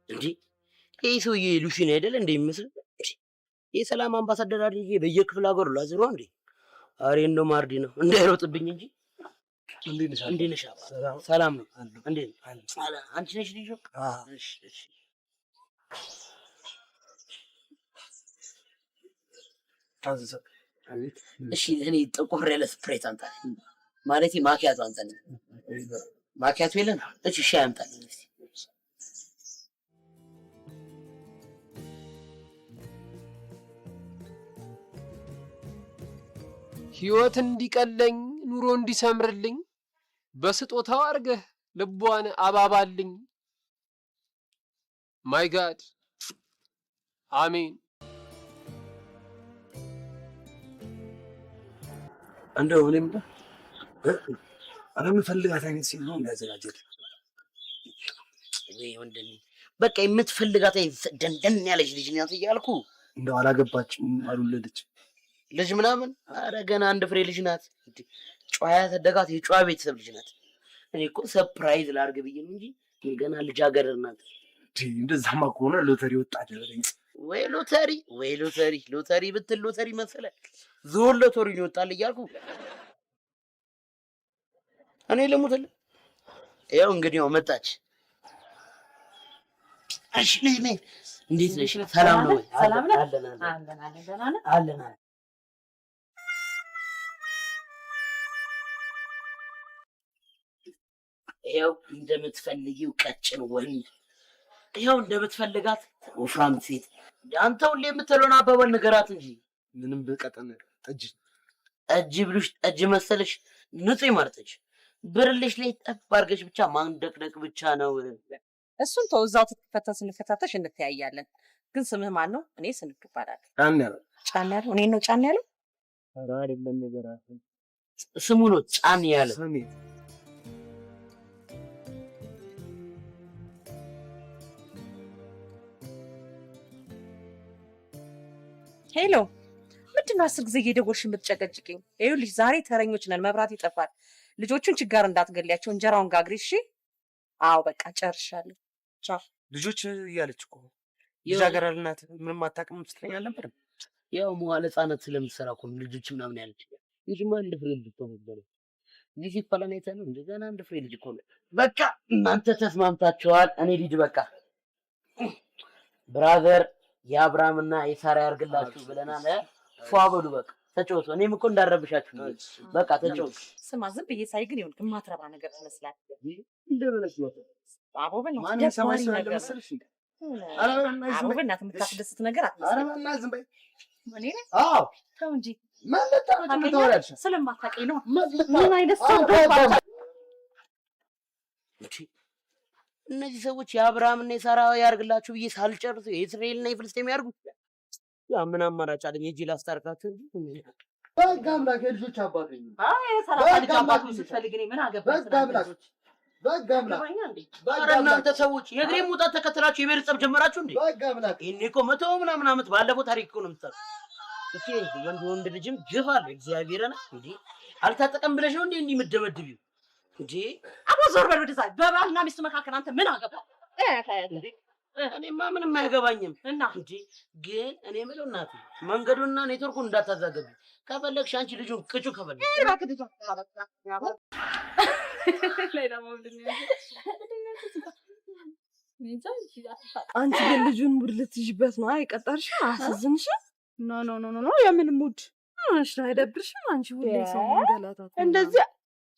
እንጂ ይሄ ሰውዬ ሉሲን አይደል እንደ የሚመስል የሰላም አምባሳደር አድርጌ በየክፍለ ሀገሩ ላዝሮ እንዴ? አሬ እንደው ማርዲ ነው እንዳይሮጥብኝ እንጂ። እንዴት ነሽ? ሰላም ነው። እንዴት አንቺ ነሽ ልጅ? እሺ እኔ ጥቁር ያለ ስፕሬት አምጣልኝ። ማለቴ ማኪያቶ አምጣልኝ። ማኪያቶ የለም? እሺ ሻይ አምጣልኝ እስኪ። ህይወት እንዲቀለኝ ኑሮ እንዲሰምርልኝ በስጦታው አርገህ ልቧን አባባልኝ። ማይ ጋድ አሜን። እንደው እኔም አረ የምፈልጋት አይነት ሲል ነው እንዳዘጋጀት ወይ ወንድሜ በቃ የምትፈልጋት ደንደን ያለች ልጅ ናት እያልኩ እንደው አላገባችም አልወለደችም ልጅ ምናምን አረ ገና አንድ ፍሬ ልጅ ናት ጨዋ ያሳደጋት የጨዋ ቤተሰብ ልጅ ናት እኔ እኮ ሰርፕራይዝ ላድርግ ብዬ ነው እንጂ ገና ልጃገረድ ናት እንደዛማ ከሆነ ሎተሪ ወጣ አይደለኝ ወይ ሎተሪ ብትል ሎተሪ መሰለ ዞር ሎተሪ ይወጣል እያልኩ እኔ ልሙትል ያው እንግዲህ ነው መጣች እሺ ነይ እንዴት ነሽ ሰላም ነው ወይ ሰላም ነው አለን ያው እንደምትፈልጊው ቀጭን ወንድ ያው እንደምትፈልጋት ወፍራም ሴት አንተ ሁሌ የምትለውን አባባል ንገራት እንጂ ምንም በቀጠነ ጠጅ ብሉሽ ጠጅ መሰለሽ ንጹህ ማርጠጅ ብርልሽ ላይ ጠብ አድርገሽ ብቻ ማንደቅደቅ ብቻ ነው እሱን ተወዛው ተፈታ ስንፈታተሽ እንተያያለን ግን ስምህ ማን ነው እኔ ስንቱ እባላለሁ ጫን ያለው እኔ ነው ጫን ያለው ኧረ አይደለም ነገራት ስሙ ነው ጫን ያለ ሄሎ ምንድነው 10 ጊዜ እየደወልሽ የምትጨቀጭቂኝ ይኸውልሽ ዛሬ ተረኞች ነን መብራት ይጠፋል ልጆቹን ችጋር እንዳትገሊያቸው እንጀራውን ጋግሪ እሺ አዎ በቃ ጨርሻለሁ ቻው ልጆች እያለች እኮ ልጃገረድ ናት ምንም አታውቅም ስትለኝ አልነበረም ያው መዋለ ህጻናት ስለምትሰራ እኮ ልጆች ምናምን ያለች ልጅማ አንድ ፍሬ ልጅ ተወልዷል ልጅ ፈላኔታ ነው እንደገና አንድ ፍሬ ልጅ እኮ በቃ እናንተ ተስማምታችኋል እኔ ልጅ በቃ ብራዘር የአብርሃምና የሳራ ያርግላችሁ ብለናል ፏበሉ በቃ ተጫወቱ እኔም እኮ እንዳረብሻችሁ በቃ ተጫወቱ ስማ ዝም ብዬ ሳይ ግን ይሁን ማትረባ ነገር ትመስላለህ እንደበለሽ ነው አቦ በእናትህ ማን ሰማይ ሰው ያለ መሰለሽ አቦ በእናትህ የምታስደስት ነገር አትመስልም ኧረ በእናትህ ዝም በይ እኔ አዎ ተው እንጂ ማለት ታውቂያለሽ ስለማታውቂኝ ነው ምን አይነት ሰው እነዚህ ሰዎች የአብርሃምና የሳራ ያርግላችሁ ብዬ ሳልጨርስ የእስራኤልና የፍልስጤም ያርጉ ያ ምን አማራጭ አለኝ እጂ ላስታርቃችሁ እንጂ በቃ አምላክ የልጆች አባት ነኝ አይ ሳራ ልጅ አባት ስትፈልግ እኔ ምን አገባኝ በቃ አምላክ ኧረ እናንተ ሰዎች የእግሬን ሙጣት ተከትላችሁ የብሔር ጸብ ጀመራችሁ እንዴ በቃ አምላክ እኔ እኮ 100 ምናምን ዓመት ባለፈው ታሪክ እኮ ነው የምትሰሩ እሺ ወንድ ልጅም ግፍ አለ እግዚአብሔርን እንዴ አልታጠቀም ብለሽ ነው እንዴ የምትደበድቢው እንዴ አቦ ዞር በል ወደዛ በባልና ሚስት መካከል አንተ ምን አገባ እኔማ ምንም አይገባኝም እና እንጂ ግን እኔ የምለው እናቴ መንገዱና ኔትወርኩን እንዳታዛገቢ ከፈለግሽ አንቺ ልጁን ቅጩ ከፈለግሽ አንቺ ግን ልጁን ሙድ ልትይዥበት ነው አይቀጠርሽም አሳዝንሽም ኖ የምን ሙድ እሺ አይደብርሽም አንቺ ሁሌ ሰው መንገላታት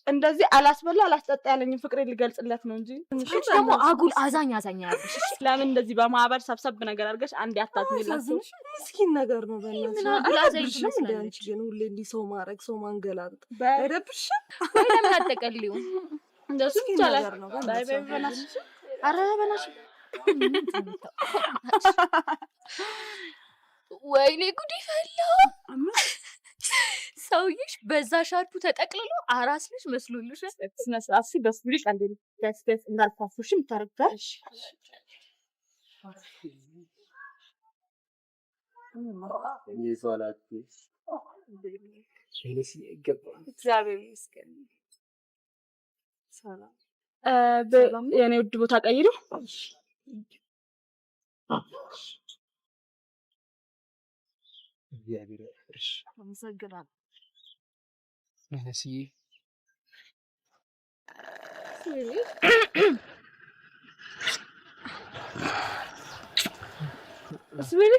እንደዚህ አላስበላ አላስጠጣ ያለኝን ፍቅሬ ልገልጽለት ነው እንጂ አንቺ ደግሞ አጉል አዛኝ ያለሽ ለምን እንደዚህ በማህበር ሰብሰብ ነገር አድርገሽ አንዴ አታዝኝላችሁ ምስኪን ነገር ነው በእናትሽ አይደብርሽም እንደ አንቺ ግን ሁሌ እንዲህ ሰው ማድረግ ሰው ማንገላታት አይደብርሽም ወይ ለምን አትቀልዩ እንደሱ ይቻላል ባይ በእናትሽ ኧረ በእናትሽ ወይኔ ጉድ ይፈላ ሰውዬሽ በዛ ሻርፑ ተጠቅልሎ አራስ ልጅ መስሎልሽ ስነ ስርዓት ሲበስብልሽ አንዴ ደስ እንዳልፋፉሽም ታረጋሽ ይዟላት ሸይነሲ ይገባል እግዚአብሔር ይመስገን ሰላም የኔ ውድ ቦታ ቀይሩ እግዚአብሔር ይርሽ አመሰግናለሁ ሸይነሲ እስቢሪ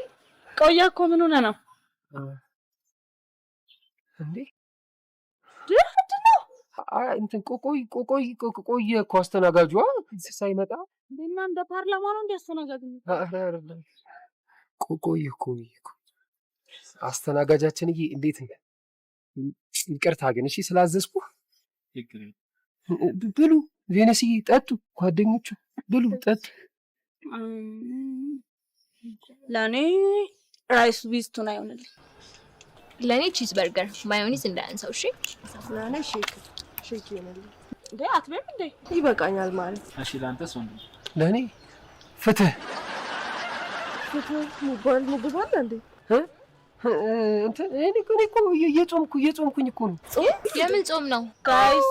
ቆያ እኮ ምን ሆነ ነው እንዴ ምንድነው እንትን ቆየ እኮ አስተናጋጇ ሳይመጣ እንደና እንደ ፓርላማ ነው እንዲያስተናጋጅ አይደለም ቆየ እኮ አስተናጋጃችንዬ እንዴት ነው ይቅርታ ግን እሺ ስላዘዝኩ ብሉ ቬነስዬ ጠጡ ጓደኞቹ ብሉ ጠጡ ለኔ ራይስ ዊዝ ቱና ይሆንልኝ ለኔ ቺዝ በርገር ማዮኒዝ እንዳያንሰው እሺ ለኔ ሼክ ይሆንልኝ እንዴ አትበይም እንዴ? ይበቃኛል ማለት። እሺ ላንተስ ወንድም? ለኔ ፍትህ ሙባል ሙባል እንዴ? እንትን እኔ እኮ እየጾምኩኝ እኮ ነው። የምን ጾም ነው ጋይስ?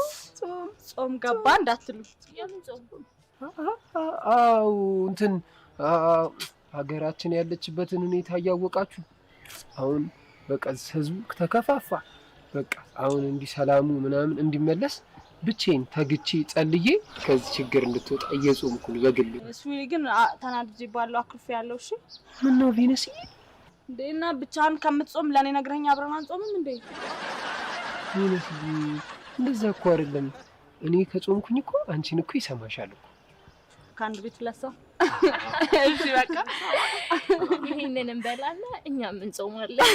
ጾም ገባ እንዳትሉ። የምን ጾም? አው እንትን ሀገራችን ያለችበትን ሁኔታ እያወቃችሁ አሁን በቃ ህዝቡ ተከፋፋ። በቃ አሁን እንዲህ ሰላሙ ምናምን እንዲመለስ ብቻዬን ተግቼ ጸልዬ ከዚህ ችግር እንድትወጣ እየጾምኩ ነው በግል። ስዊሊ ግን ተናድጄ ባለው አክፍ ያለው። እሺ ምን ነው ቪነስ እንዴና ብቻህን ከምትጾም ለኔ ነግረኛ አብረን አንጾምም እንዴ? ቪነስ እንደዛ እኮ አይደለም። እኔ ከጾምኩኝ እኮ አንቺን እኮ ይሰማሻል እኮ ከአንድ ቤት ለሰው። እሺ በቃ ይሄንን እንበላና እኛም እንጾማለን።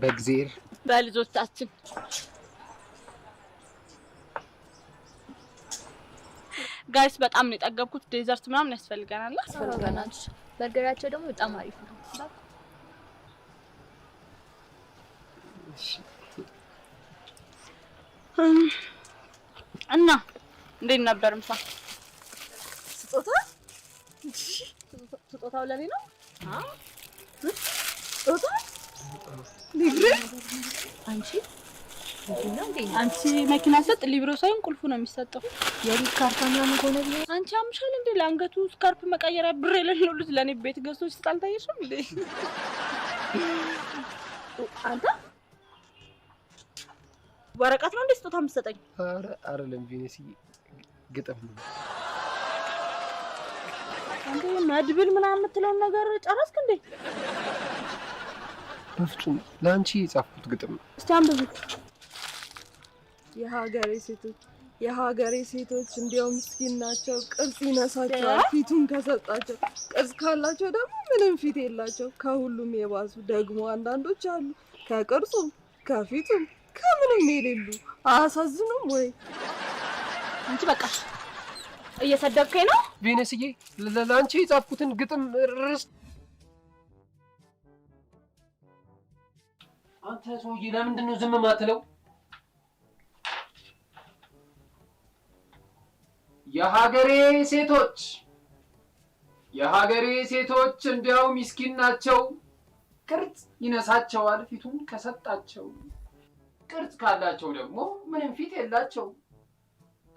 በእግዚአብሔር በልጆቻችን ጋይስ በጣም ነው የጠገብኩት። ዴዘርት ምናምን ያስፈልገናል። በርገራቸው ደግሞ በጣም አሪፍ ነው። እና እንዴት ነበር ምሳ? ስጦታው ለኔ ነው። ስጦታ ሊብሬ አንቺ መኪና ሰጥ ሊብሮ ሳይሆን ቁልፉ ነው የሚሰጠው። የሪክ ካርታ ምናምን ሆነ ቢሆን አንቺ አምሻል እንዴ? ለአንገቱ ስካርፕ መቀየሪያ ብር የሌለው ልጅ ለኔ ቤት ገዝቶ ስታልታየሽም እንዴ? አንተ ወረቀት ነው እንዴ ስጦታ የምትሰጠኝ? ኧረ አይደለም ቪነስዬ፣ ግጥም ነው። አንተ መድብል ምናምን የምትለውን ነገር ጨረስክ እንዴ? በፍጹም ለአንቺ የጻፍኩት ግጥም ነው። እስቲ አንብብ። የሀገሬ ሴቶች እንዲያው ምስኪን ናቸው፣ ቅርጽ ይነሳቸዋል ፊቱን ከሰጣቸው። ቅርጽ ካላቸው ደግሞ ምንም ፊት የላቸው። ከሁሉም የባሱ ደግሞ አንዳንዶች አሉ፣ ከቅርጹም ከፊቱም ከምንም የሌሉ። አያሳዝኑም ወይ? አንቺ በቃ እየሰደብከኝ ነው ቪነስዬ። ለአንቺ የጻፍኩትን ግጥም ርዕስ አንተ ሰውዬ ለምንድን ነው ዝም ማትለው? የሀገሬ ሴቶች እንዲያው ምስኪን ናቸው፣ ቅርጽ ይነሳቸዋል ፊቱን ከሰጣቸው። ቅርጽ ካላቸው ደግሞ ምንም ፊት የላቸው።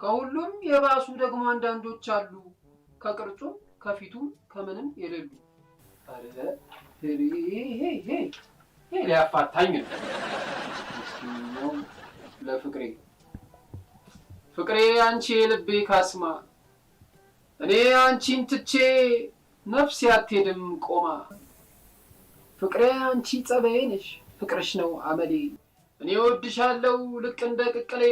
ከሁሉም የባሱ ደግሞ አንዳንዶች አሉ፣ ከቅርጹም ከፊቱም ከምንም የሌሉ። አረ ሄ ሊያፋታኝ ነው። ምስኪናው ፍቅሬ አንቺ የልቤ ካስማ፣ እኔ አንቺን ትቼ ነፍሴ አትሄድም ቆማ። ፍቅሬ አንቺ ጸባዬ ነሽ፣ ፍቅርሽ ነው አመሌ። እኔ ወድሻለሁ ልክ እንደ ቅልጥሜ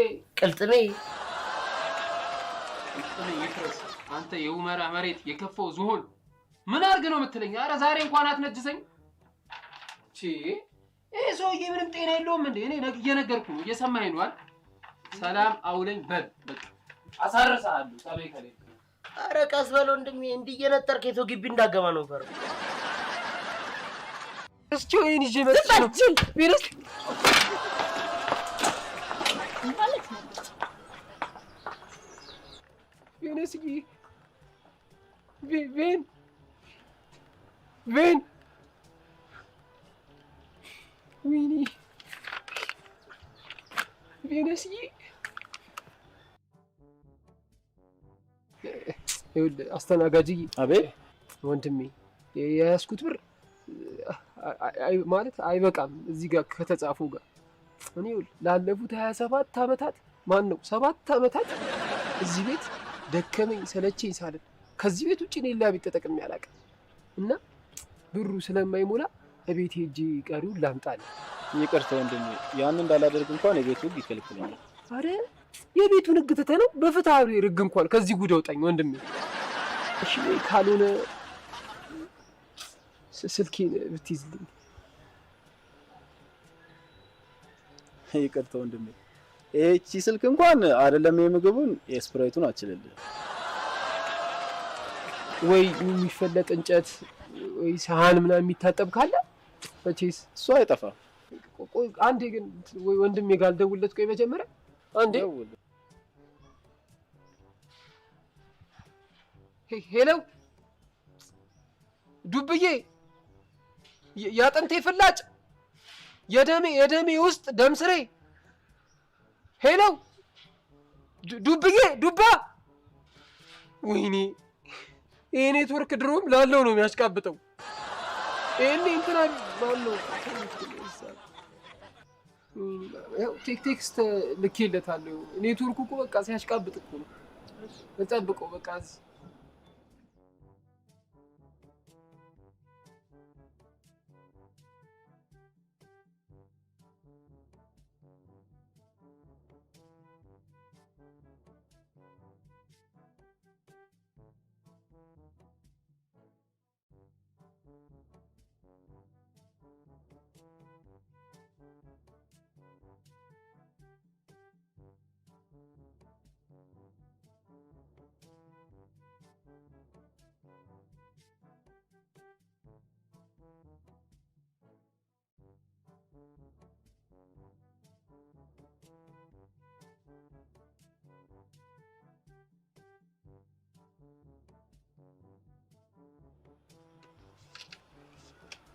ይፍረስ። አንተ የኡመራ መሬት የከፈው ዝሆን ምን አድርግ ነው የምትለኝ? አረ ዛሬ እንኳን አትነጅሰኝ። ይሄ ሰውዬ ምንም ጤና የለውም እንዴ? እኔ እየነገርኩ ነው፣ እየሰማኸኝ ነው አይደል? ሰላም አውለኝ በል በቃ አሳርሳለሁ። ጸባይ ከሌለ አረ ቀስ በል ወንድሜ፣ እንዲህ እየነጠርክ የሰው ግቢ እንዳገባ ነው ፈር እስኪ ወይን ይዤ መጥቼ ቢረስ ማለት ነው። ቢነስኪ ቬን ወይኔ ቢነስኪ ይኸውልህ አስተናጋጅ። አቤት ወንድሜ፣ የያዝኩት ብር ማለት አይበቃም እዚህ ጋር ከተጻፈው ጋር። እኔ ላለፉት 27 ዓመታት 7 ዓመታት እዚህ ቤት ደከመኝ ሰለቸኝ ሳልል ከዚህ ቤት ውጪ ሌላ ቤት ተጠቅሜ አላውቅም። እና ብሩ ስለማይሞላ እቤት ሄጄ ቀሪውን ላምጣልህ። ይቅርታ ወንድሜ፣ ያን እንዳላደርግ እንኳን የቤቱ ሕግ ይከለክለኛል። አረ የቤቱን ሕግ ትተህ ነው በፍትሃዊ ሕግ እንኳን ከዚህ ጉድ አውጣኝ ወንድሜ። እሺ ወይ ካልሆነ ስልኬን ብትይዝልኝ። ይቅርታ ወንድሜ፣ እቺ ስልክ እንኳን አይደለም የምግቡን የስፕራይቱን አችልልህ። ወይ የሚፈለጥ እንጨት ወይ ሰሃን ምናምን የሚታጠብ ካለ መቼስ እሱ አይጠፋም። ቆይ አንዴ ግን ወይ ወንድሜ ጋር ልደውልለት። ቆይ መጀመሪያ አንዴ ሄሎ ዱብዬ፣ ያጥንቴ ፍላጭ፣ የደሜ ውስጥ ደም ስሬ። ሄሎ ዱብዬ፣ ዱባ። ወይኔ ይሄ ኔትወርክ ድሮም ላለው ነው የሚያሽቃብጠው። ይሄኔ እንትና ባለው ቴክስት ልኬለታለሁ። ኔትወርኩ እኮ በቃ ሲያሽቃብጥ እኮ ነው። እጠብቀው በቃ እዚህ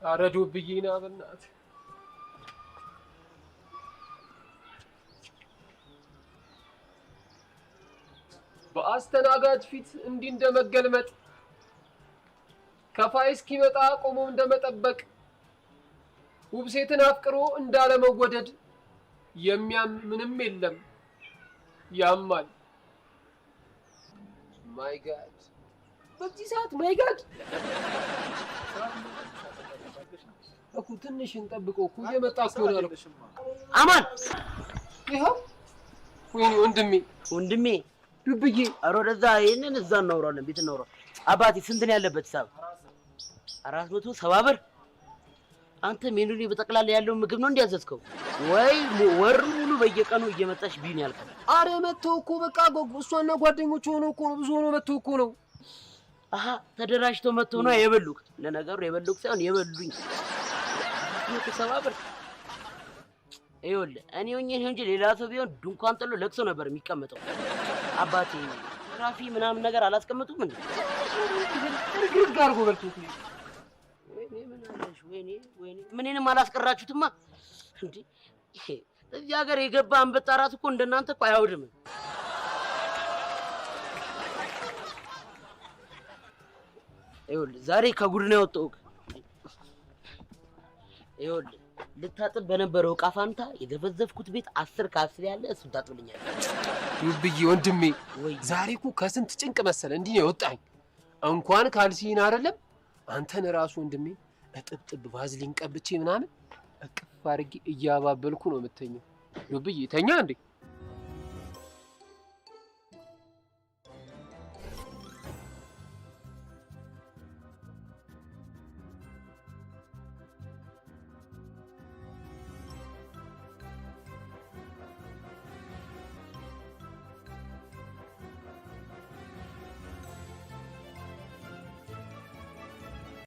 አረዶ ብዬና በእናት በአስተናጋጅ ፊት እንዲህ እንደመገልመጥ ከፋይ እስኪመጣ ቆሞ እንደመጠበቅ ውብ ሴትን አፍቅሮ እንዳለመወደድ የሚያም ምንም የለም። ያማል። ማይ ጋድ! በዚህ ሰዓት ማይ ጋድ! እኮ ትንሽ እንጠብቀው እኮ እየመጣ እኮ ነው። አማን ይኸው። ወይኔ ወንድሜ ዱብዬ፣ ኧረ ወደዛ ይሄንን እዛ እናውራለን፣ ቤት እናውራ። አባቴ ስንት ነው ያለበት ሂሳብ? 470 ብር። አንተ ሜኑሊ በጠቅላላ ያለው ምግብ ነው እንዲያዘዝከው ወይ ወር ሙሉ በየቀኑ እየመጣሽ ቢን ያልከው? አረ መተው እኮ በቃ እሷና ጓደኞቹ ሆነው እኮ ነው፣ ብዙ ሆነው መተው እኮ ነው። አሃ ተደራጅተው መተው ነው የበሉት። ለነገሩ የበሉት ሳይሆን የበሉኝ 470 ብር። ይኸውልህ እኔ ሆኜ እንጂ ሌላ ሰው ቢሆን ድንኳን ጥሎ ለቅሶ ነበር የሚቀመጠው። አባቴ ትራፊ ምናምን ነገር አላስቀምጡም እንዴ? ግርግር አድርጎ በልቶት ነው። ወይኔ ምን አለሽ? ወይኔ ምንንም አላስቀራችሁትማ እንዴ? እዚህ ሀገር የገባ አንበጣ ራስ እኮ እንደናንተ እኮ አያውድም። ይኸውልህ ዛሬ ከጉድ ነው የወጣሁት። ይኸውልህ ልታጥብ በነበረው ዕቃ ፋንታ የዘፈዘፍኩት ቤት 10 ከ10 ያለ እሱን ታጥብልኛል። ዱብዬ ወንድሜ፣ ዛሬ እኮ ከስንት ጭንቅ መሰለ እንዲህ ነው የወጣኝ። እንኳን ካልሲን አይደለም አንተን ራሱ ወንድሜ እጥብጥብ ቫዝሊን ቀብቼ ምናምን እቅፍ አድርጌ እያባበልኩ ነው የምተኛው። ዱብዬ ተኛ እንዴ?